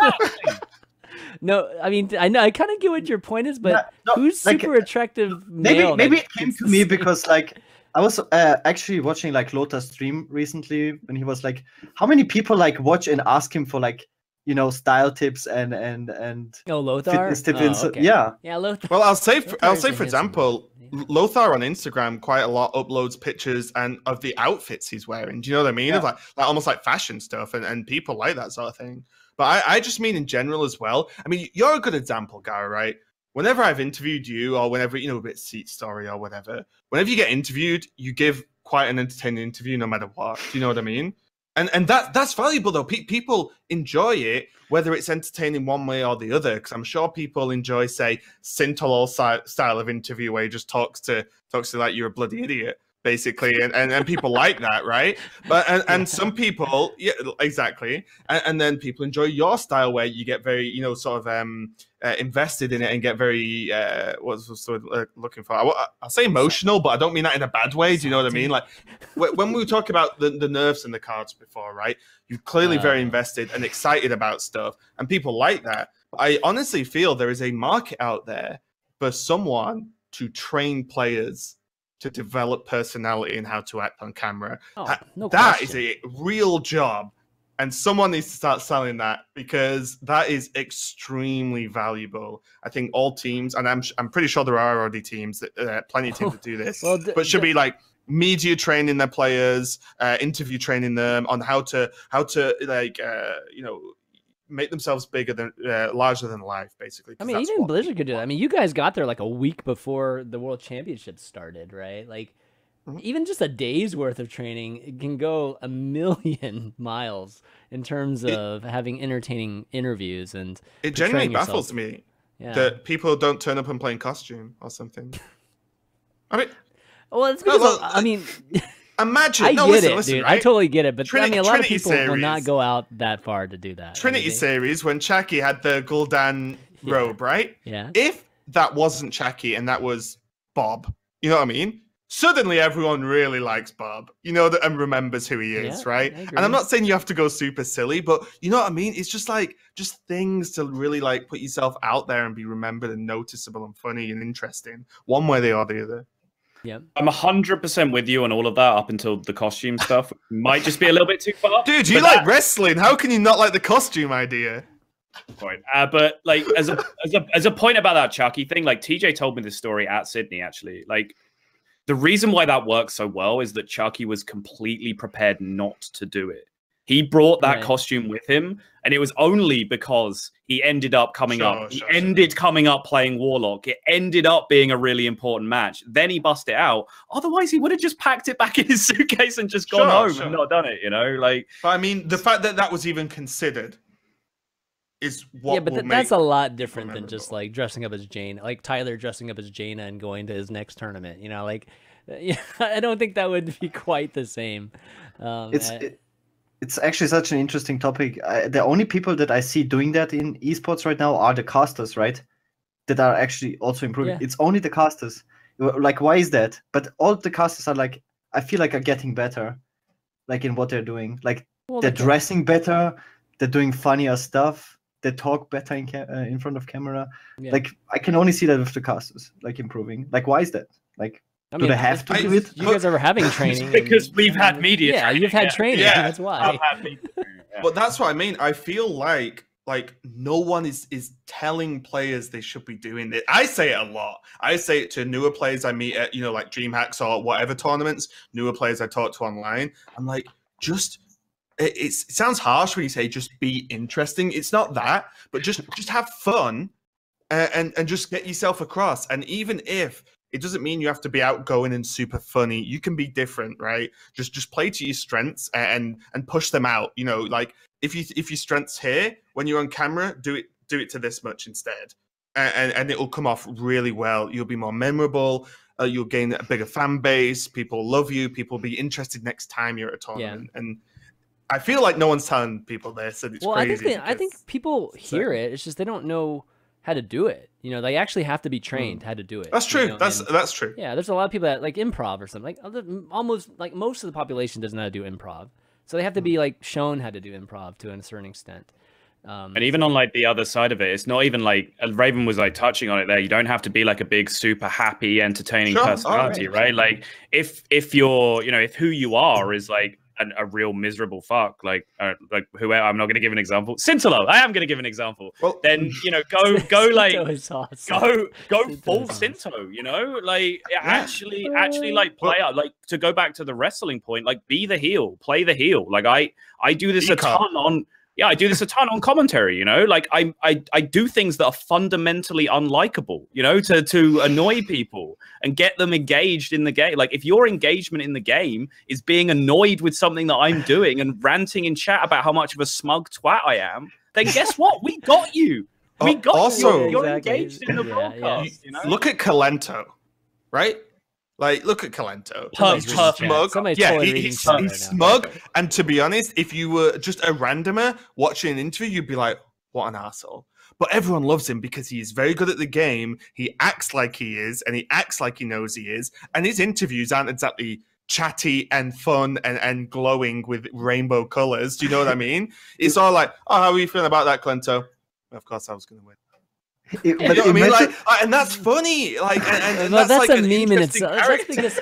No, I mean, I know, I kind of get what your point is, but who's like, super attractive male? Maybe it came to me because like I was actually watching like Lota's stream recently when he was like, how many people like watch and ask him for like, you know, style tips and Lothar? fitness tips. Okay. Yeah. Yeah, Lothar. Well, I'll say for handsome example, man. Lothar on Instagram quite a lot uploads pictures and of the outfits he's wearing. Do you know what I mean? Of like almost like fashion stuff, and people like that sort of thing. But I just mean in general as well. I mean, you're a good example, Gaara, right? Whenever I've interviewed you, or whenever, you know, a bit seat story or whatever, whenever you get interviewed, you give quite an entertaining interview no matter what. Do you know what I mean? And that's valuable, though. People enjoy it, whether it's entertaining one way or the other, because I'm sure people enjoy, say, Sottle style of interview where he just talks to like you're a bloody idiot, basically, and people like that, right? But and some people, yeah, exactly, and then people enjoy your style where you get very, you know, sort of invested in it and get very what's sort of looking for. I'll say emotional, but I don't mean that in a bad way. Do you know what I mean? Like when we talk about the nerfs and the cards before, right? You're clearly very invested and excited about stuff, and people like that. I honestly feel there is a market out there for someone to train players to develop personality and how to act on camera. That is a real job, and someone needs to start selling that because that is extremely valuable. I think all teams, and I'm pretty sure there are already teams that plenty of teams that do this, but should be like media training their players, interview training them on how to like you know, make themselves bigger than larger than life, basically. I mean, even Blizzard could do that. I mean, you guys got there like a week before the World Championships started, right? Like, even just a day's worth of training, it can go a million miles in terms of having entertaining interviews and it genuinely baffles me that people don't turn up and play in costume or something. I mean, well, it's because I mean. Imagine. I get it, listen, dude. right? I totally get it, but I mean, a lot of people series. will not go out that far to do that. Trinity series, when Chucky had the Gul'dan robe, right? Yeah. If that wasn't Chucky and that was Bob, you know what I mean? Suddenly everyone really likes Bob, you know, and remembers who he is, right? And I'm not saying you have to go super silly, but you know what I mean? It's just like, just things to really like put yourself out there and be remembered and noticeable and funny and interesting, one way or the other. Yeah, I'm 100% with you on all of that up until the costume stuff. Might just be a little bit too far. Dude, you like wrestling. How can you not like the costume idea? Point. But like as a point about that Chucky thing, like TJ told me this story at Sydney, actually. Like the reason why that works so well is that Chucky was completely prepared not to do it. He brought that costume with him, and it was only because he ended up coming up. He ended coming up playing Warlock. It ended up being a really important match. Then he bust it out. Otherwise, he would have just packed it back in his suitcase and just gone home and not done it, you know? Like, but I mean, the fact that that was even considered is what Yeah, but will that's make a lot different than just memorable. like dressing up as Jaina, like Tyler dressing up as Jaina and going to his next tournament. You know, like yeah, I don't think that would be quite the same. It's actually such an interesting topic. The only people that I see doing that in esports right now are the casters, right? That are actually also improving. Yeah. It's only the casters. Like, why is that? But all the casters are like, I feel like are getting better, like in what they're doing. Like they're dressing better. They're doing funnier stuff. They talk better in front of camera. Yeah. Like I can only see that with the casters, like improving. Like why is that? Like I do mean, they have to do it? You guys are having training because and- we've had media. Yeah, training, you've had training. Yeah. That's why. I've had media training, yeah. But that's what I mean. I feel like no one is telling players they should be doing it. I say it a lot. I say it to newer players I meet at, like DreamHacks or whatever tournaments, newer players I talk to online. I'm like, it sounds harsh when you say just be interesting. It's not that, but just have fun and just get yourself across. And even if it doesn't mean you have to be outgoing and super funny, you can be different, right? Just play to your strengths and push them out. Like if your strengths here when you're on camera, do it to this much instead, and it will come off really well. You'll be more memorable. You'll gain a bigger fan base. People love you. People will be interested next time you're at a tournament. Yeah. And I feel like no one's telling people this, and it's crazy. I think people hear it. It's just they don't know how to do it. They actually have to be trained how to do it. That's true. That's true. Yeah, there's a lot of people that like improv or something. Like almost like most of the population doesn't know how to do improv, so they have to be like shown how to do improv to a certain extent. And even on like the other side of it, it's not even like Raven was like touching on it there. You don't have to be like a big, super happy, entertaining personality, right? Like if you're, if who you are is like a real miserable fuck, like whoever, I'm not going to give an example. Sintolo, I am going to give an example. Well, then go like awesome. go full Sinto, like actually like play out, like to go back to the wrestling point, like be the heel, play the heel. Like I do this a ton on. Yeah, I do this a ton on commentary, like I do things that are fundamentally unlikable, to annoy people and get them engaged in the game. Like if your engagement in the game is being annoyed with something that I'm doing and ranting in chat about how much of a smug twat I am, then guess what? We got you. We got you. You're engaged in the broadcast, Look at Kalento, right? Like, look at Kalento. Smug. Yeah, he's smug. And to be honest, if you were just a randomer watching an interview, you'd be like, what an asshole. But everyone loves him because he is very good at the game. He acts like he is, and he acts like he knows he is. And his interviews aren't exactly chatty and fun and glowing with rainbow colors. Do you know what I mean? It's all like, oh, how are you feeling about that, Kalento? Of course I was going to win. And that's funny. Like, and well, that's like a meme in itself.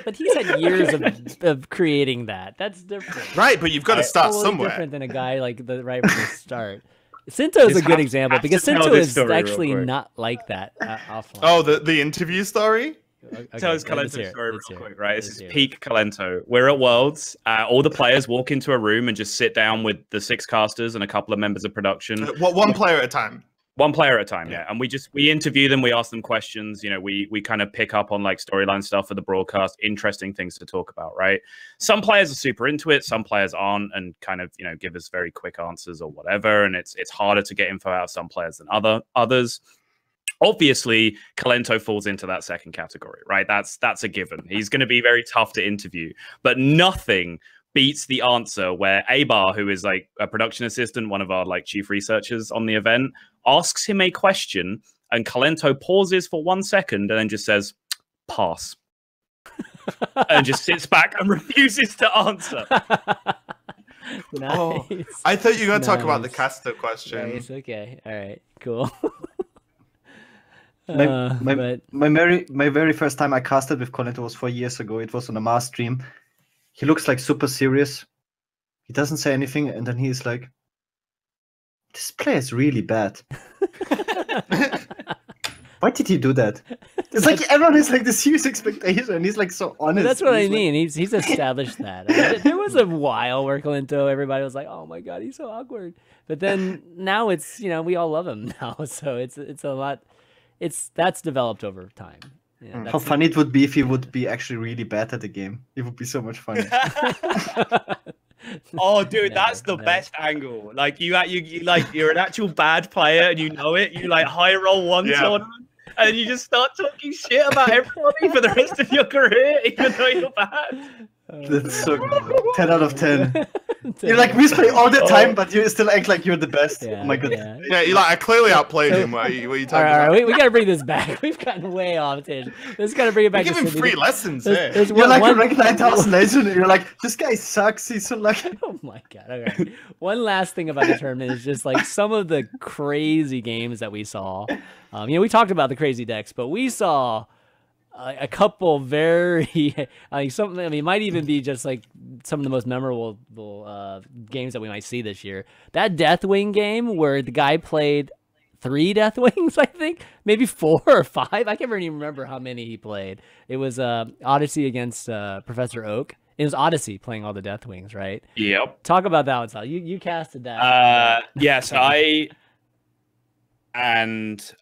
But he's had years of creating that. That's different, right? But you've got to start totally somewhere. Different than a guy like right from the start. Sinto is a good example because Sinto is actually not like that offline. Oh, the interview story. Okay, tell us Kalento's story real quick, right? This is peak Kalento. We're at Worlds. All the players walk into a room and just sit down with the 6 casters and a couple of members of production. One player at a time. One player at a time, yeah. And we interview them, we ask them questions, we kind of pick up on like storyline stuff for the broadcast, interesting things to talk about, right? Some players are super into it, some players aren't, and kind of, give us very quick answers or whatever. And it's harder to get info out of some players than others. Obviously, Kalento falls into that second category, right? That's a given. He's going to be very tough to interview, but nothing beats the answer where Abar, who is like a production assistant, one of our like chief researchers on the event, asks him a question, and Kalento pauses for 1 second and then just says, pass. And just sits back and refuses to answer. Nice. Oh, I thought you were going to talk about the caster question. Nice. Okay. All right. Cool. My very first time I casted with Kalento was 4 years ago. It was on a mass stream. He looks like super serious. He doesn't say anything, and then he's like, "This player is really bad." Why did he do that? It's like everyone has like the serious expectation, and he's like so honest. Well, that's what I mean. He's established that. I mean, there was a while where Kalento, everybody was like, "Oh my god, he's so awkward." But then now it's we all love him now, so it's a lot. That's developed over time. Yeah, how funny it would be if he would be actually really bad at the game. It would be so much fun. Oh, dude, No, that's the no. best angle. Like you like you're an actual bad player and you know it. You like high roll one Yeah. tournament and you just start talking shit about everybody for the rest of your career, even though you're bad. That's so 10 out of 10. You're like misplay all the time, but you still act like you're the best. Yeah, Oh my goodness. Yeah, you like I clearly outplayed him. What are you All talking right, about? we got to bring this back. We've gotten way off tangent. Let's got to bring it You back give to him Sydney. free lessons. There's You're like a one- rank 9000 legend, and you're like, this guy sucks. He's so lucky. Oh my god! Okay. One last thing about the tournament is just like some of the crazy games that we saw. We talked about the crazy decks, but we saw a couple very something. I mean, might even be just like some of the most memorable games that we might see this year. That Deathwing game where the guy played 3 Deathwings, I think, maybe 4 or 5. I can't even remember how many he played. It was Odyssey against Professor Oak. It was Odyssey playing all the Deathwings, right? Yep. Talk about that one, Sal. You casted that. Yes, and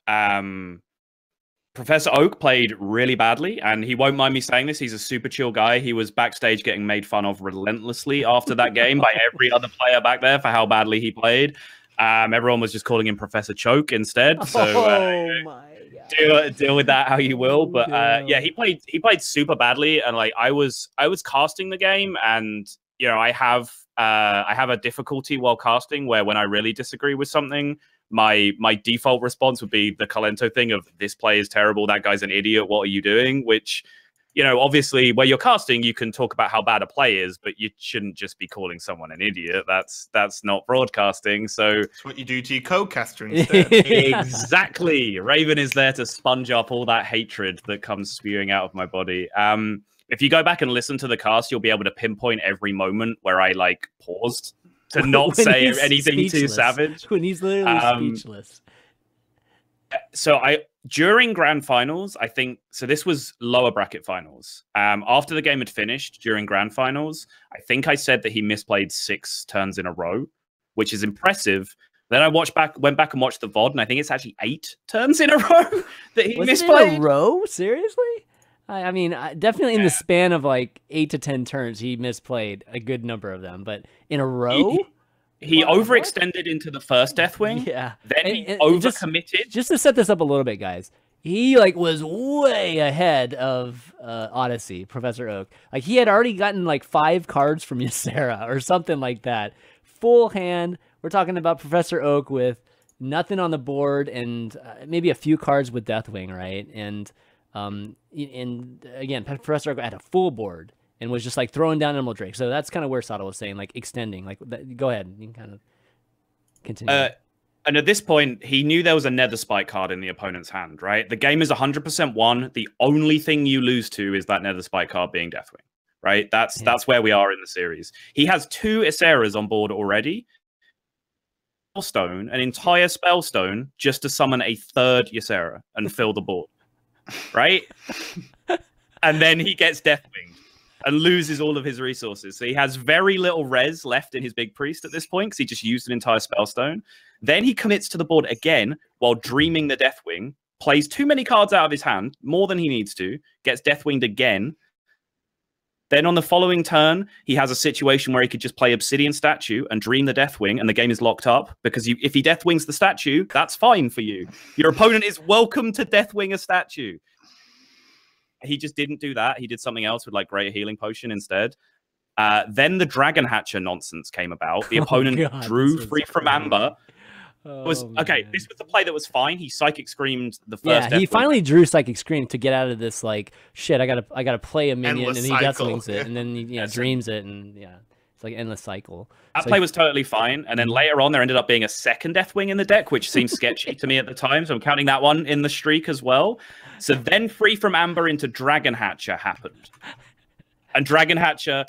Professor Oak played really badly, and he won't mind me saying this. He's a super chill guy. He was backstage getting made fun of relentlessly after that game by every other player back there for how badly he played. Everyone was just calling him Professor Choke instead. So my god. deal with that how you will. But damn. yeah, he played super badly, and like I was casting the game, and I have a difficulty while casting where when I really disagree with something, my default response would be the Calento thing of this play is terrible, that guy's an idiot, what are you doing? Which, obviously where you're casting, you can talk about how bad a play is, but you shouldn't just be calling someone an idiot. That's not broadcasting. So That's what you do to your co-caster instead. exactly. Raven is there to sponge up all that hatred that comes spewing out of my body. If you go back and listen to the cast, you'll be able to pinpoint every moment where I like paused to not say he's anything too speechless. savage. When he's literally speechless. So during grand finals, I think, so this was lower bracket finals. After the game had finished during grand finals, I think I said that he misplayed 6 turns in a row, which is impressive. Then I went back and watched the VOD, and I think it's actually 8 turns in a row that he Was misplayed. it in a row? Seriously? I mean, definitely in the span of like 8 to 10 turns, he misplayed a good number of them. But in a row, he What? overextended into the first Deathwing. Yeah. Then he And overcommitted. Just to set this up a little bit, guys, he like was way ahead of Odyssey, Professor Oak. Like he had already gotten like 5 cards from Ysera or something like that. Full hand. We're talking about Professor Oak with nothing on the board and maybe a few cards with Deathwing, right? And again, Professor Oak had a full board and was just like throwing down Emerald Drake. So that's kind of where Sottle was saying, like extending. Like, go ahead, you can kind of continue. And at this point, he knew there was a Nether Spike card in the opponent's hand, right? The game is 100% won. The only thing you lose to is that Nether Spike card being Deathwing, right? That's where we are in the series. He has 2 Yseras on board already. Spellstone, an entire Spellstone, just to summon a 3rd Ysera and fill the board, right? And then he gets Deathwinged and loses all of his resources. So he has very little res left in his Big Priest at this point because he just used an entire Spellstone. Then he commits to the board again while dreaming the Deathwing, plays too many cards out of his hand, more than he needs to, gets Deathwinged again. Then on the following turn, he has a situation where he could just play Obsidian Statue and dream the Deathwing, and the game is locked up because if he Deathwings the statue, that's fine for you. Your opponent is welcome to Deathwing a statue. He just didn't do that. He did something else with like Greater Healing Potion instead. Then the Dragon Hatcher nonsense came about. The opponent drew Free from Amber. This was the play that was fine. He Psychic Screamed the first. Yeah, he finally drew Psychic Scream to get out of this like shit. I gotta play a minion, Endless and he cycle. Deathwings it, and then he dreams it, and it's like endless cycle. That play was totally fine. And then later on, there ended up being a second Deathwing in the deck, which seemed sketchy to me at the time. So I'm counting that one in the streak as well. So then Free from Amber into Dragon Hatcher happened, and Dragon Hatcher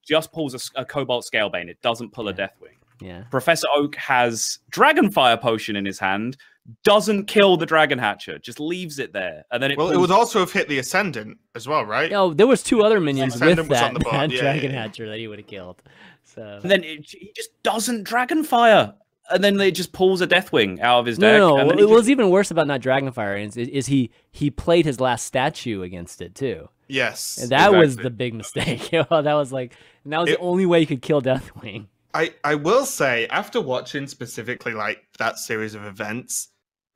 just pulls a Cobalt Scalebane. It doesn't pull a Deathwing. Yeah. Professor Oak has Dragonfire Potion in his hand, doesn't kill the Dragon Hatcher, just leaves it there, and then it would also have hit the Ascendant as well, right? Oh, there was 2 other minions Ascendant with was that, on the board. that Yeah, Dragon yeah. Hatcher that he would have killed. So and then he just doesn't Dragonfire, and then it just pulls a Deathwing out of his deck. no. And then What was even worse about not Dragonfire is he played his last statue against it too. Yes. And that was exactly. the big mistake. That was like, and that was the only way you could kill Deathwing. I will say, after watching specifically like that series of events,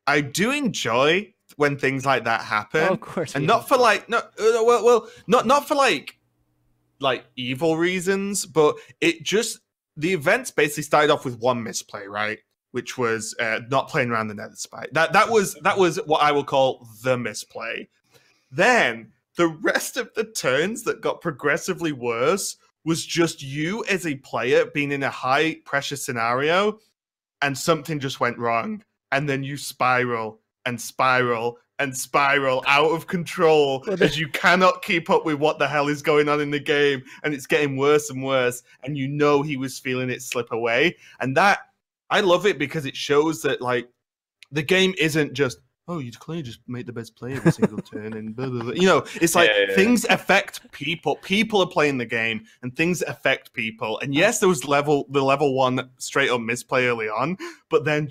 I do enjoy when things like that happen. Oh, of course. And not for like not for like evil reasons, but it just the events basically started off with one misplay, right? Which was not playing around the Nether Spite. That was what I will call the misplay. Then the rest of the turns that got progressively worse was just you as a player being in a high pressure scenario and something just went wrong. And then you spiral and spiral and spiral out of control as you cannot keep up with what the hell is going on in the game. And it's getting worse and worse. And you know he was feeling it slip away. And that, I love it because it shows that like the game isn't just, oh, you clearly just make the best play every single turn and blah, blah, blah. You know, it's like things affect people. People are playing the game and things affect people. And yes, there was the level 1 straight up misplay early on, but then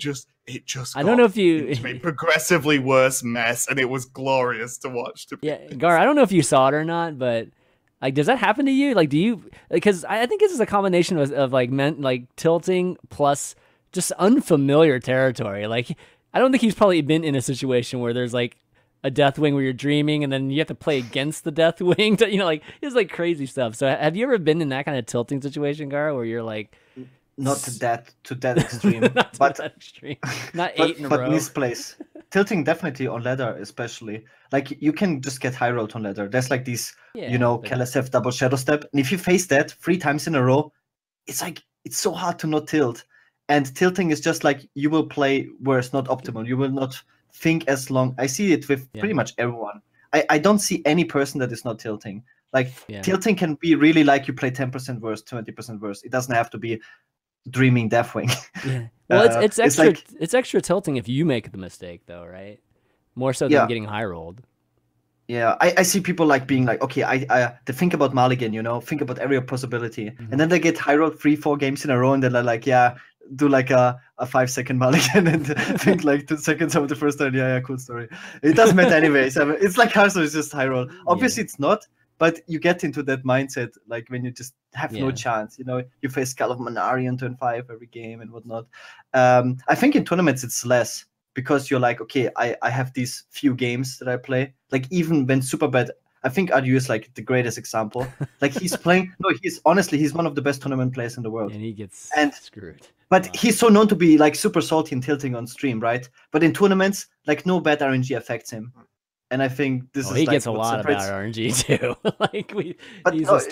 it just I don't know if you into a progressively worse mess, and it was glorious to watch. Gaara, I don't know if you saw it or not, but like, does that happen to you? Like, do you? Because I think this is a combination of like tilting plus just unfamiliar territory. Like, I don't think he's probably been in a situation where there's like a Deathwing where you're dreaming and then you have to play against the Deathwing to, like, it's like crazy stuff. So have you ever been in that kind of tilting situation, Gaara, where you're like, not to that extreme, not but that extreme, not 8 in a but row. misplays. Tilting definitely on ladder, especially. Like you can just get high rolled on ladder. There's like these, but... KLSF double shadow step, and if you face that 3 times in a row, it's so hard to not tilt. And tilting is just like you will play where it's not optimal. You will not think as long. I see it with pretty much everyone. I don't see any person that is not tilting. Like tilting can be really like you play 10% worse, 20% worse. It doesn't have to be dreaming Deathwing. Yeah. Well, it's extra. It's extra tilting if you make the mistake, though, right? More so than getting high rolled. Yeah, I see people like being like, okay, they think about Mulligan, think about every possibility, and then they get high rolled 3-4 games in a row, and then they're like, do like a 5-second Mulligan and think like 2 seconds of the first turn. Yeah, cool story. It doesn't matter anyways. I mean, it's like Hearthstone is just high roll. Obviously, it's not, but you get into that mindset like when you just have no chance. You face Skull of Manari on turn 5 every game and whatnot. I think in tournaments it's less because you're like, okay, I have these few games that I play. Like even when super bad. I think Adu is like the greatest example. Like he's playing. No, he's one of the best tournament players in the world. And he gets screwed. But he's so known to be like super salty and tilting on stream, right? But in tournaments, like no bad RNG affects him. And I think this is he like gets a lot of bad RNG too.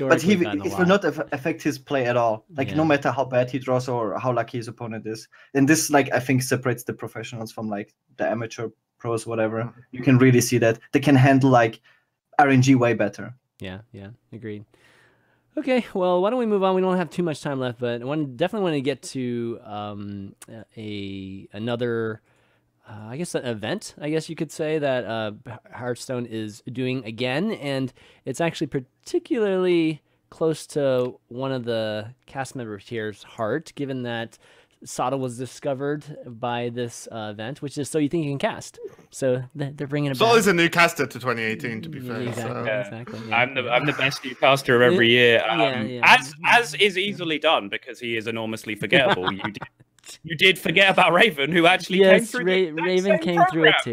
But he will not affect his play at all. Like no matter how bad he draws or how lucky his opponent is. And this like I think separates the professionals from like the amateur pros, whatever. You can really see that they can handle like RNG way better. Yeah, agreed. Okay, well, why don't we move on? We don't have too much time left, but I definitely want to get to another, I guess, an event, I guess you could say, that Hearthstone is doing again, and it's actually particularly close to one of the cast members here's heart, given that Sottle was discovered by this event, which is So You Think You Can Cast. So they're bringing it back. Sottle's a new caster to 2018, to be fair. Exactly. Yeah. I'm the best new caster of every year. As is easily done because he is enormously forgettable. You did forget about Raven, who actually came through. Raven came through it too.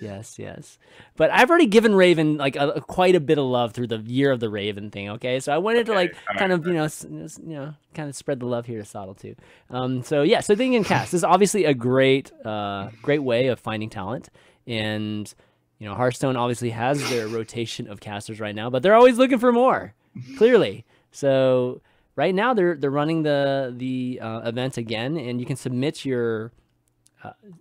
Yes. But I've already given Raven like quite a bit of love through the Year of the Raven thing. Okay, so I wanted to like kind of kind of spread the love here to Sottle too. So Think and Cast is obviously a great way of finding talent, and Hearthstone obviously has their rotation of casters right now, but they're always looking for more. Clearly, so. Right now, they're running the event again, and you can submit your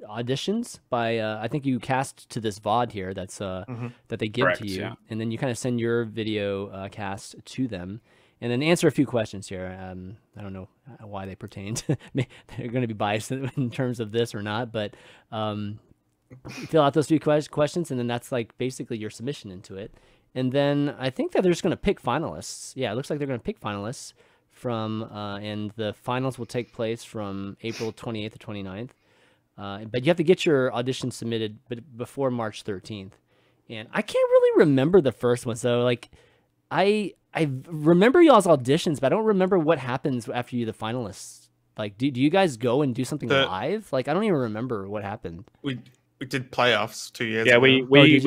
auditions by I think you cast to this VOD here that's that they give to you, and then you kind of send your video cast to them, and then answer a few questions here. I don't know why they pertain to they're going to be biased in terms of this or not, but fill out those few questions, and then that's like basically your submission into it. And then I think that they're just going to pick finalists. Yeah, it looks like they're going to pick finalists from, and the finals will take place from April 28th to 29th. But you have to get your audition submitted before March 13th. and I can't really remember the first one. So like, I remember y'all's auditions, but I don't remember what happens after you're the finalists. Like, do you guys go and do something live? Like, I don't even remember what happened. We did playoffs 2 years Yeah, ago. we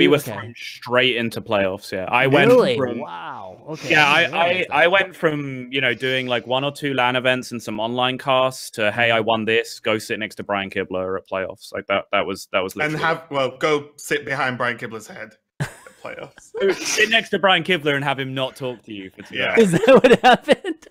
were Okay. thrown straight into playoffs. Yeah, I Really? went from Wow. Okay. yeah, I didn't realize I that. went from doing like 1 or 2 LAN events and some online casts to hey, I won this. Go sit next to Brian Kibler at playoffs. Like that was literally. And go sit behind Brian Kibler's head at playoffs. Sit next to Brian Kibler and have him not talk to you for 2 Yeah. hours. Is that what happened?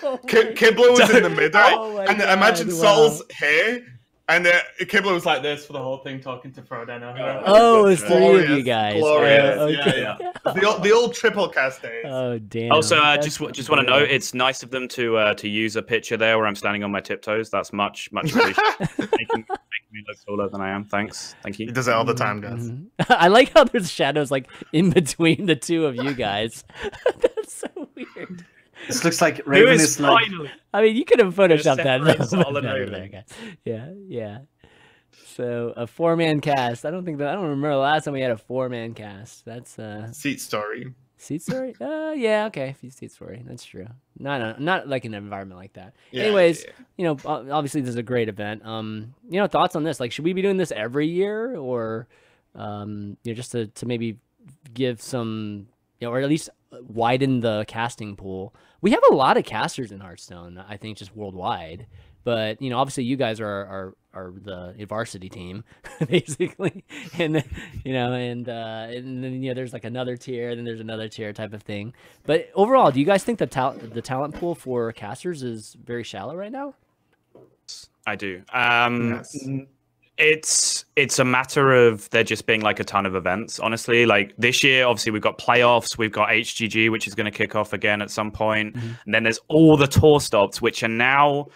Oh Kibler was in the middle, Oh my and God, imagine wow. Sottle's here, and Kibler was like this for the whole thing, talking to Frodeno. Oh, it's 3 of you Glorious, guys. glorious. Oh, Yeah, okay. yeah. The old triple cast days. Oh damn. Also, That's just want to note, it's nice of them to use a picture there where I'm standing on my tiptoes. That's much appreciated. making me look taller than I am. Thanks, thank He you. does it all the time, guys. Mhm. I like how there's shadows like in between the two of you guys. That's so weird. This looks like Raven is like. finally? I mean, you could have photoshopped that. separate though, Sottle and better Raven. there, guys. Yeah, yeah. So a 4-man cast. I don't remember the last time we had a 4-man cast. That's Seat story. Seat story. Yeah, okay. Seat story. That's true. Not like an environment like that. Yeah, Anyways, yeah. Obviously this is a great event. Thoughts on this? Like, should we be doing this every year, or just to maybe give some, or at least widen the casting pool? We have a lot of casters in Hearthstone, I think, just worldwide. But obviously you guys are the varsity team, basically, and then there's like another tier, then there's another tier type of thing. But overall, do you guys think the talent pool for casters is very shallow right now? I do. Yes. It's a matter of there just being like a ton of events. Honestly, like this year, obviously we've got playoffs, we've got HGG, which is going to kick off again at some point, and then there's all the tour stops, which are now.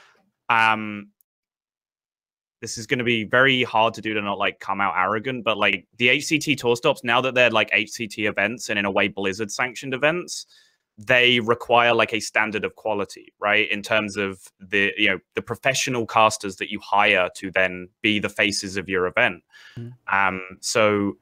This is going to be very hard to do to not like come out arrogant, but like the HCT tour stops, now that they're like HCT events and in a way Blizzard sanctioned events, they require like a standard of quality, right? In terms of the professional casters that you hire to then be the faces of your event. So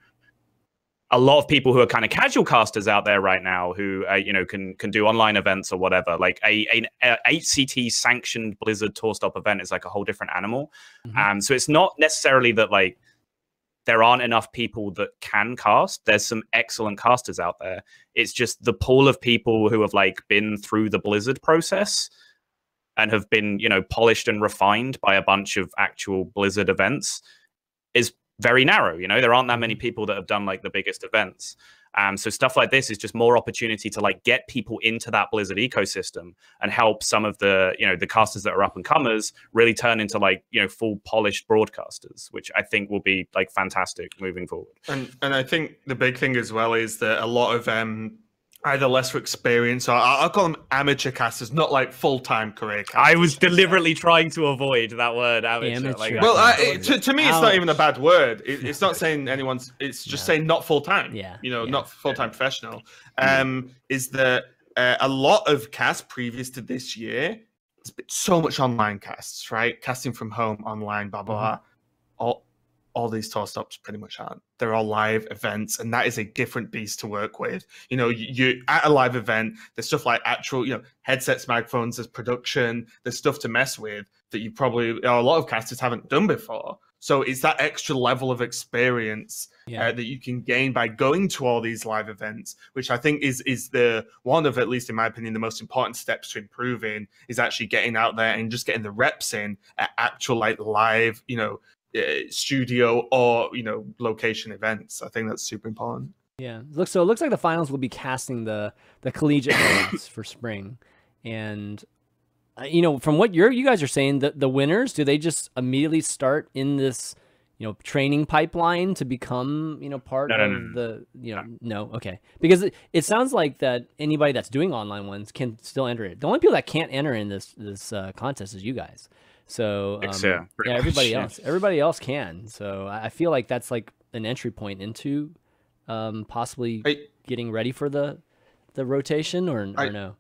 a lot of people who are kind of casual casters out there right now who can do online events or whatever, like a HCT sanctioned Blizzard tour stop event is like a whole different animal. So it's not necessarily that like there aren't enough people that can cast. There's some excellent casters out there. It's just the pool of people who have like been through the Blizzard process and have been polished and refined by a bunch of actual Blizzard events is very narrow. There aren't that many people that have done like the biggest events. So stuff like this is just more opportunity to like get people into that Blizzard ecosystem and help some of the the casters that are up and comers really turn into like full polished broadcasters, which I think will be like fantastic moving forward. And I think the big thing as well is that a lot of either lesser experience or I'll call them amateur casters, not like full-time career casters. I was deliberately trying to avoid that word, amateur. Like, well, to me, it's not even a bad word. It's not saying anyone's. It's just saying not full-time. Not full-time professional. Is that a lot of casts previous to this year? There's been so much online casts, right? Casting from home, online, blah blah blah. All these tour stops pretty much aren't. They're all live events, and that is a different beast to work with. You at a live event, there's stuff like actual, headsets, microphones, there's production, there's stuff to mess with that you probably, a lot of casters haven't done before. So it's that extra level of experience that you can gain by going to all these live events, which I think is the one of, at least in my opinion, the most important steps to improving is actually getting out there and just getting the reps in at actual like live, studio or location events. I think that's super important. So it looks like the finals will be casting the collegiate events for spring, and from what you guys are saying, the winners, do they just immediately start in this training pipeline to become part of the no, okay, because it sounds like that anybody that's doing online ones can still enter it. The only people that can't enter in this contest is you guys. So everybody else can. So I feel like that's like an entry point into possibly getting ready for the rotation or no.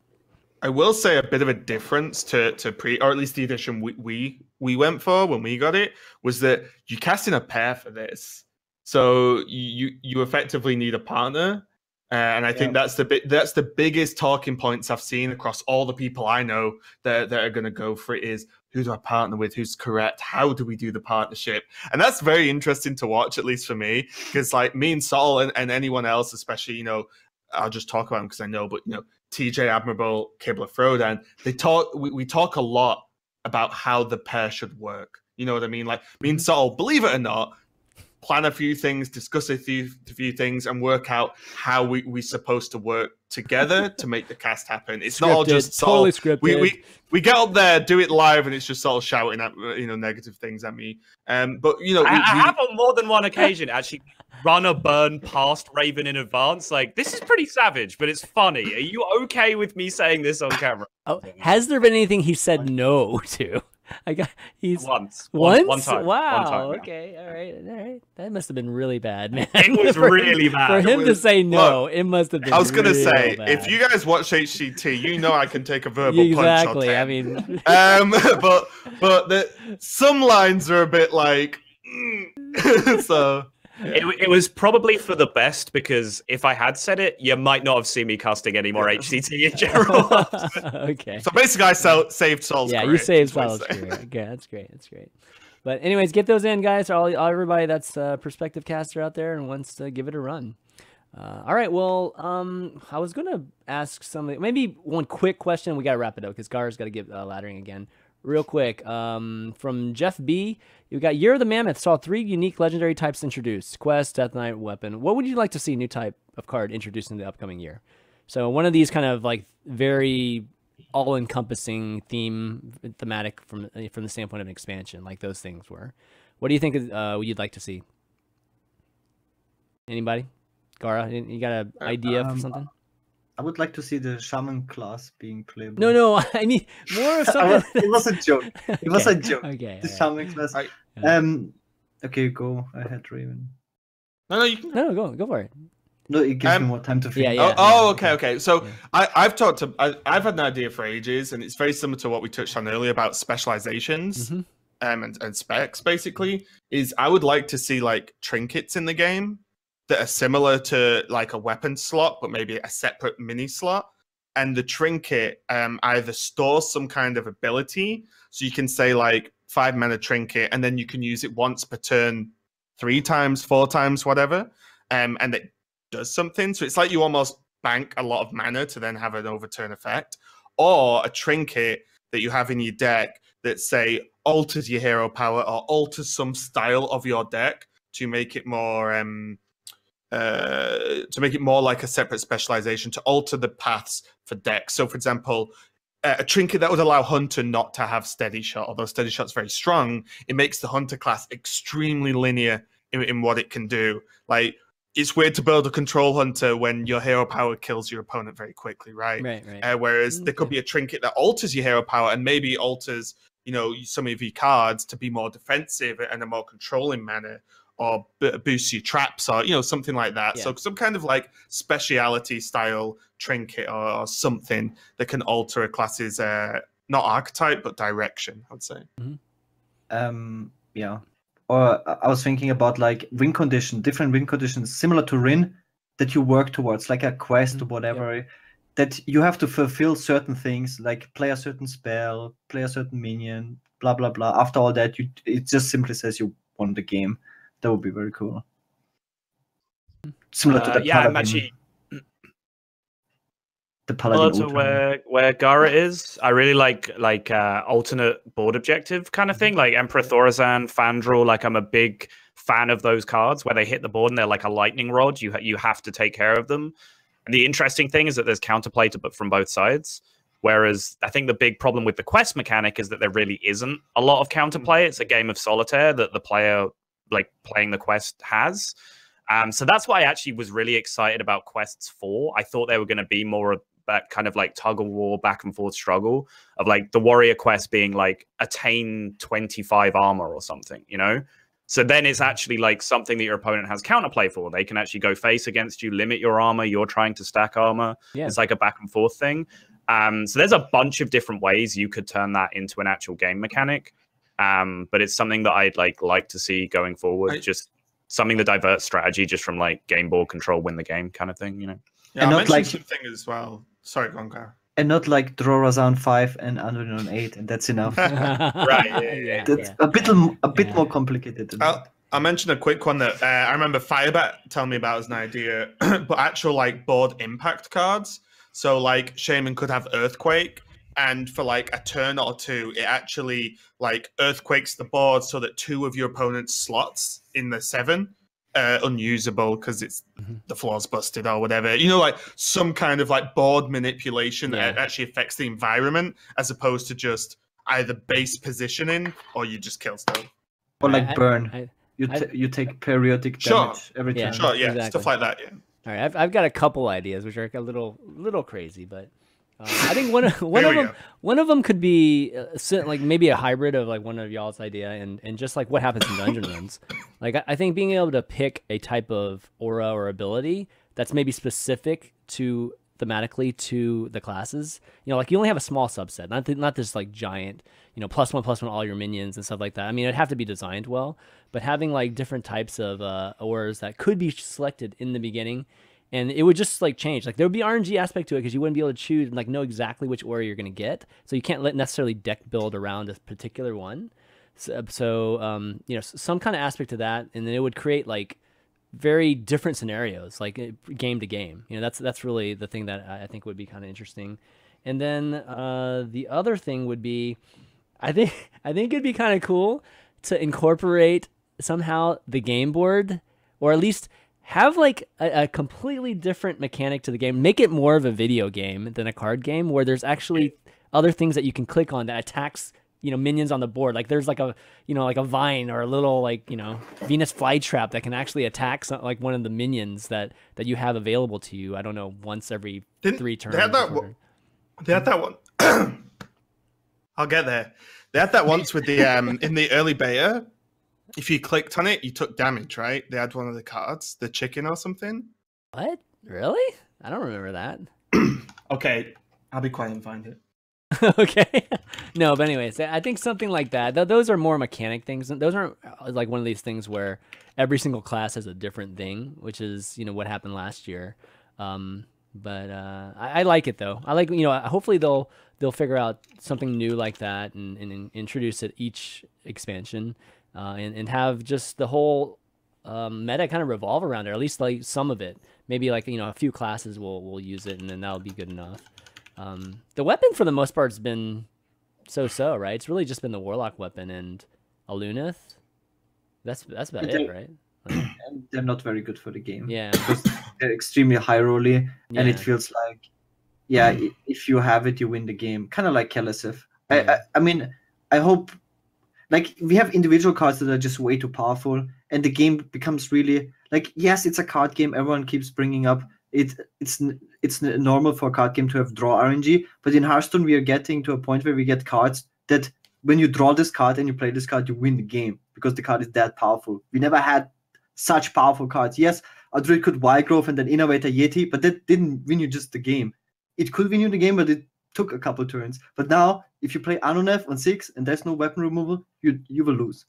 I will say a bit of a difference to pre, or at least the edition we went for when we got it, was that you cast in a pair for this. So you effectively need a partner. And I think that's the biggest talking points I've seen across all the people I know that are going to go for it is, who do I partner with? Who's correct? How do we do the partnership? And that's very interesting to watch, at least for me, because like me and Sottle and anyone else, especially, you know, I'll just talk about them because I know, but you know, TJ Admirable, Kibler Frodan, we talk a lot about how the pair should work. You know what I mean? Like me and Sottle, believe it or not, plan a few things, discuss a few things, and work out how we're supposed to work together to make the cast happen. It's not all just totally scripted. We get up there, do it live, and it's just sort of shouting at, you know, negative things at me. But you know, I have on more than one occasion actually run a burn past Raven in advance. Like, this is pretty savage, but it's funny. Are you okay with me saying this on camera? Oh, has there been anything he said no to? He's once. One time. Wow. One time, yeah. Okay. All right. That must have been really bad, man. It was really bad. For him to say no, it must have been. I was gonna say, bad. if you guys watch HCT, you know I can take a verbal exactly. punch. I mean, but some lines are a bit like, so. It was probably for the best, because if I had said it, you might not have seen me casting any more HCT in general. Okay. So basically, I saved Sol's career. Yeah, you saved Sol's career. Okay, that's great. That's great. But anyways, get those in, guys. Everybody that's a prospective caster out there and wants to give it a run. All right. Well, I was gonna ask something. Maybe one quick question. We gotta wrap it up because Gaara's got to give laddering again. Real quick, from Jeff B, you got Year of the Mammoth, saw 3 unique legendary types introduced: Quest, Death Knight, Weapon. What would you like to see new type of card introduced in the upcoming year? So one of these kind of like very all-encompassing thematic from the standpoint of an expansion, like those things were. What do you think you'd like to see? Anybody? Gaara, you got an idea for something? I would like to see the shaman class being playable. No, I mean more of something. It was a joke. It was a joke. Okay. The shaman class. Okay, go ahead, Raven. No, you can. No, go for it. No, it gives me more time to think. Okay. So I've had an idea for ages, and it's very similar to what we touched on earlier about specializations and specs. Basically, is I would like to see like trinkets in the game that are similar to like a weapon slot, but maybe a separate mini slot. And the trinket either stores some kind of ability, so you can say like 5 mana trinket, and then you can use it once per turn, 3 times, 4 times, whatever, and it does something. So it's like you almost bank a lot of mana to then have an overturn effect, or a trinket that you have in your deck that say alters your hero power or alters some style of your deck to make it more like a separate specialization, to alter the paths for decks. So, for example, a trinket that would allow Hunter not to have Steady Shot, although Steady Shot's very strong, it makes the Hunter class extremely linear in what it can do. Like, it's weird to build a control Hunter when your hero power kills your opponent very quickly, right? Right. Whereas there could be a trinket that alters your hero power and maybe alters, you know, some of your cards to be more defensive and a more controlling manner, or boost your traps, or, you know, something like that. So some kind of like speciality style trinket or something that can alter a class's not archetype but direction, I'd say. Yeah. Or I was thinking about like win condition, different win conditions similar to Rin that you work towards, like a quest or whatever. That you have to fulfill certain things, like play a certain spell, play a certain minion, blah blah blah. After all that, it just simply says you won the game. That would be very cool. Similar to the Paladin. I'm actually the Paladin. To where Gaara is. I really like alternate board objective kind of thing, like Emperor Thorazan, Fandral. Like, I'm a big fan of those cards where they hit the board and they're like a lightning rod. You have to take care of them. And the interesting thing is that there's counterplay from both sides. Whereas I think the big problem with the quest mechanic is that there really isn't a lot of counterplay. It's a game of solitaire that the player, like playing the quest, has. So that's why I actually was really excited about Quests 4. I thought they were going to be more of that kind of like tug of war, back and forth struggle of like the warrior quest being like attain 25 armor or something, you know? So then it's actually like something that your opponent has counterplay for. They can actually go face against you, limit your armor. You're trying to stack armor. It's like a back and forth thing. So there's a bunch of different ways you could turn that into an actual game mechanic. But it's something that I'd like to see going forward. Just something that diverts strategy just from like game board control, win the game kind of thing, you know. Yeah, And I not mentioned like- something as well. Sorry, go on, Gaara. And not like draw us on 5 and under on 8, and that's enough. Right, yeah. That's a bit more complicated than that. I'll mention a quick one that I remember Firebat telling me about as an idea, but actual like board impact cards. So like Shaman could have Earthquake, and for like a turn or two, it actually like earthquakes the board so that 2 of your opponent's slots in the 7 are unusable because it's the floor's busted or whatever. You know, like some kind of like board manipulation that actually affects the environment as opposed to just either base positioning or you just kill stuff. Or like burn. You take periodic damage every Yeah. turn. Sure, yeah, Exactly. stuff like that, yeah. All right, I've got a couple ideas which are a little crazy, but I think one of them could be like maybe a hybrid of like one of y'all's idea and just like what happens in dungeon runs. Like I think being able to pick a type of aura or ability that's maybe specific to thematically to the classes. You know, like you only have a small subset, not this like giant, you know, +1/+1 all your minions and stuff like that. I mean, it'd have to be designed well, but having like different types of auras that could be selected in the beginning, and it would just like change. Like there would be RNG aspect to it because you wouldn't be able to choose and like know exactly which aura you're going to get. So you can't necessarily deck build around a particular one. So you know, some kind of aspect to that, and then it would create like very different scenarios, like game to game. You know, that's really the thing that I think would be kind of interesting. And then the other thing would be, I think it'd be kind of cool to incorporate somehow the game board, or at least have like a completely different mechanic to the game. Make it more of a video game than a card game, where there's actually other things that you can click on that attacks, you know, minions on the board. Like there's like a, you know, like a vine or a little like, you know, Venus flytrap that can actually attack like one of the minions that you have available to you. I don't know, once every 3 turns. They had that one. I'll get there. They had that once with the in the early beta. If you clicked on it, you took damage, right? They had one of the cards, the chicken or something. What? Really? I don't remember that. Okay, I'll be quiet and find it. Okay. No, but anyways, I think something like that. Those are more mechanic things. Those aren't like one of these things where every single class has a different thing, which is, you know, what happened last year. But I like it though. I like, you know, hopefully they'll figure out something new like that and introduce it each expansion, and have just the whole meta kind of revolve around it, or at least like some of it. Maybe like, you know, a few classes will use it, and then that'll be good enough. The weapon for the most part has been so-so, right? It's really just been the Warlock weapon and a Luneth. That's about it, right? Like, And they're not very good for the game. yeah. Because they're extremely high rolly, and it Yeah. feels like, if you have it, you win the game. Kind of like Kelesif. Yeah. I mean, I hope, like, we have individual cards that are just way too powerful, and the game becomes really, like, yes, it's a card game. Everyone keeps bringing up it's normal for a card game to have draw RNG, but in Hearthstone we are getting to a point where we get cards that when you draw this card and you play this card, you win the game because the card is that powerful. We never had such powerful cards. Yes, a Druid could Wild Growth and then Innovate a Yeti, but that didn't win you just the game. It could win you the game, but it took a couple turns. But now, if you play Anunef on 6 and there's no weapon removal, you will lose.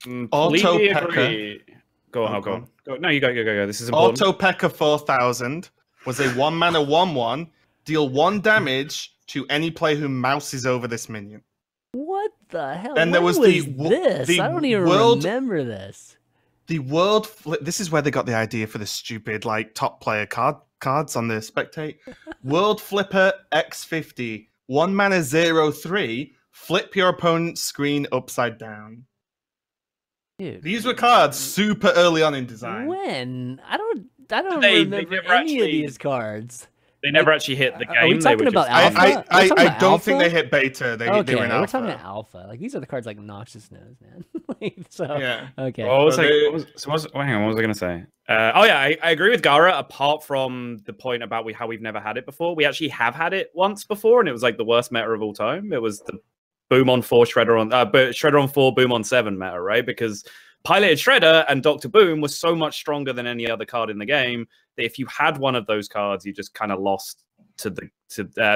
Completely Auto agree. Go on, Oh, I'll go go on. on. No, you go. This is important. Auto P.E.K.K.A 4000 was a 1-mana 1/1. Deal 1 damage to any player who mouses over this minion. What the hell? Then there When was the this? the I don't even world- remember this. The world flip. This is where they got the idea for the stupid like top player cards on the Spectate. World Flipper X50. 1-mana 0/3. Flip your opponent's screen upside down. Dude, These were cards super early on in design. when? I don't They remember never any of actually- these cards. They never actually hit the game. Are we They talking were about just- alpha? I We're talking about don't think alpha? they hit beta. They Okay, were in we're alpha. talking about alpha. Like these are the cards like Noxious Nose, man. Like, so Yeah. okay. What was So I, they- hang on, what was I going to say? I agree with Gaara, apart from the point about how we've never had it before. We actually have had it once before, and it was like the worst meta of all time. It was the Boom on 4, Shredder on 4, Boom on 7 meta, right? Because Piloted Shredder and Dr. Boom was so much stronger than any other card in the game that if you had one of those cards, you just kind of lost to the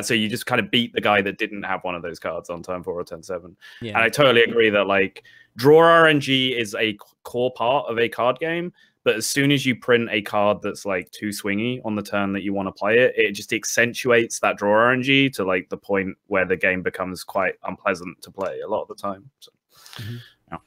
so you just kind of beat the guy that didn't have one of those cards on turn 4 or turn 7. Yeah. And I totally agree that like draw RNG is a core part of a card game, but as soon as you print a card that's like too swingy on the turn that you want to play it, it just accentuates that draw RNG to like the point where the game becomes quite unpleasant to play a lot of the time. So, yeah.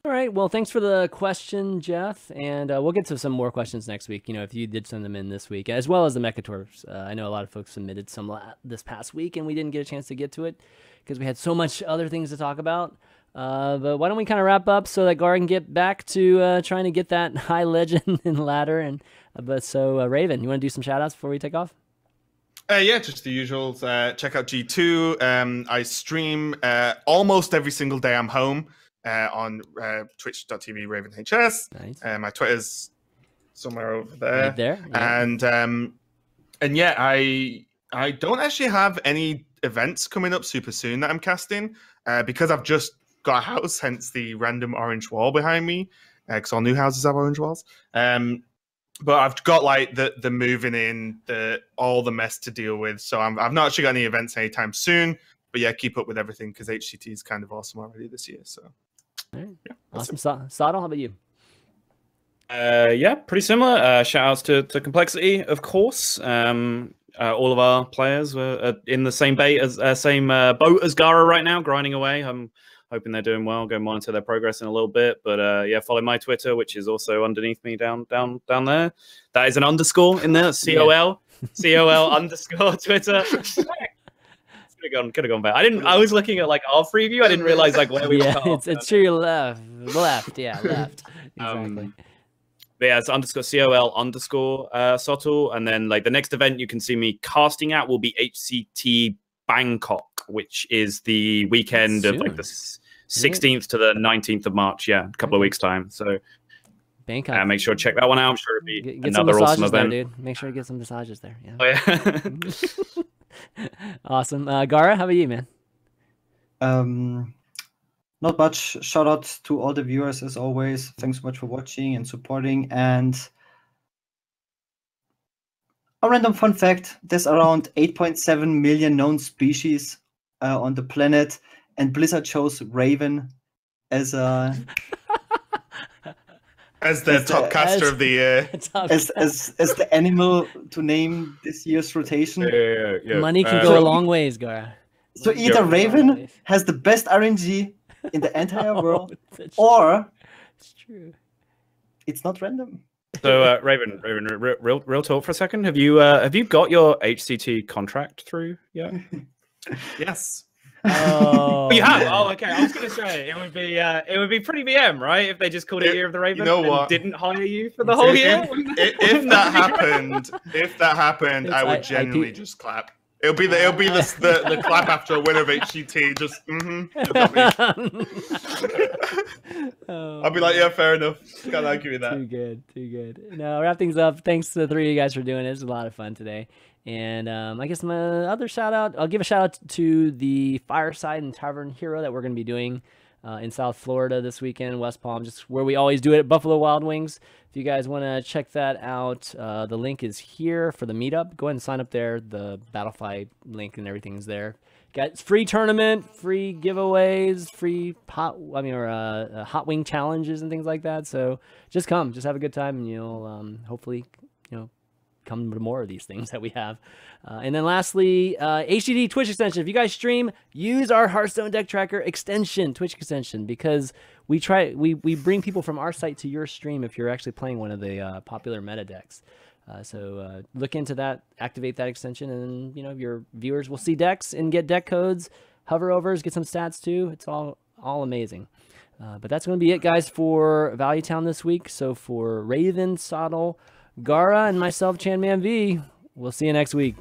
All right. Well, thanks for the question, Jeff. And we'll get to some more questions next week, you know, if you did send them in this week, as well as the Mechatours. I know a lot of folks submitted some this past week, and we didn't get a chance to get to it because we had so much other things to talk about. But why don't we kind of wrap up so that Gaara can get back to trying to get that high legend and ladder. And Raven, you want to do some shout outs before we take off? Yeah, just the usual. Check out G2. I stream almost every single day I'm home on twitch.tv RavenHS. Nice. My Twitter's somewhere over there. Right there. Yeah. And yeah, I don't actually have any events coming up super soon that I'm casting because I've just got a house, hence the random orange wall behind me, because all new houses have orange walls. But I've got like the moving in, all the mess to deal with. So I've not actually got any events anytime soon. But yeah, keep up with everything because HCT is kind of awesome already this year. So right. Yeah, awesome. Sottle, how about you? Yeah, pretty similar. Shout outs to Complexity, of course. All of our players were in the same boat as Gaara right now, grinding away. I'm hoping they're doing well. Go monitor their progress in a little bit. But yeah, follow my Twitter, which is also underneath me down there. That is an underscore in there. COL underscore Twitter. Could have gone back. I was looking at like our preview. I didn't realize like where we were. It's to your left. Yeah, left. Exactly. But yeah, it's _COL _Sottle. And then like the next event you can see me casting at will be HCT Bangkok, which is the weekend of like the 16th to the 19th of March. Yeah, a couple of weeks time. So Bangkok. make sure to check that one out. I'm sure it'll be get another awesome event. there, dude. Make sure to get some massages there. Yeah. Oh, yeah. Awesome. Gaara, how about you, man? Not much. Shout out to all the viewers as always. Thanks so much for watching and supporting. And a random fun fact: there's around 8.7 million known species on the planet, and Blizzard chose Raven as a as the top caster of the year, as the animal to name this year's rotation. Yeah. Money can go a long ways, Gaara. So either Raven has the best RNG in the entire world, or it's true. It's not random. So Raven, real talk for a second. Have you got your HCT contract through yet? Yes. Oh, you have? Oh, okay. I was going to say it would be pretty BM, right? If they just called it Year of the Raven, you know what? And didn't hire you for the whole year. If that happened, I would genuinely just clap. It'll be the clap after a win of HCT. Just I'll be like, yeah, fair enough. Can't argue with that. Too good. Now wrap things up. Thanks to the three of you guys for doing it. It was a lot of fun today. And I guess my other shout out, I'll give a shout out to the Fireside and Tavern Hero that we're going to be doing in South Florida this weekend, West Palm, just where we always do it at Buffalo Wild Wings. If you guys want to check that out, the link is here for the meetup. Go ahead and sign up there. The Battlefy link and everything's there. Got free tournament, free giveaways, free hot wing challenges and things like that. So just come, just have a good time, and you'll hopefully come to more of these things that we have. And then lastly, HCT Twitch extension. If you guys stream, use our Hearthstone deck tracker extension, Twitch extension, because we bring people from our site to your stream if you're actually playing one of the popular meta decks. So look into that, activate that extension, and your viewers will see decks and get deck codes, hover overs, get some stats too. It's all amazing. But that's going to be it, guys, for Value Town this week. So for Raven, Sottle, Gaara, and myself, ChanManV, we'll see you next week.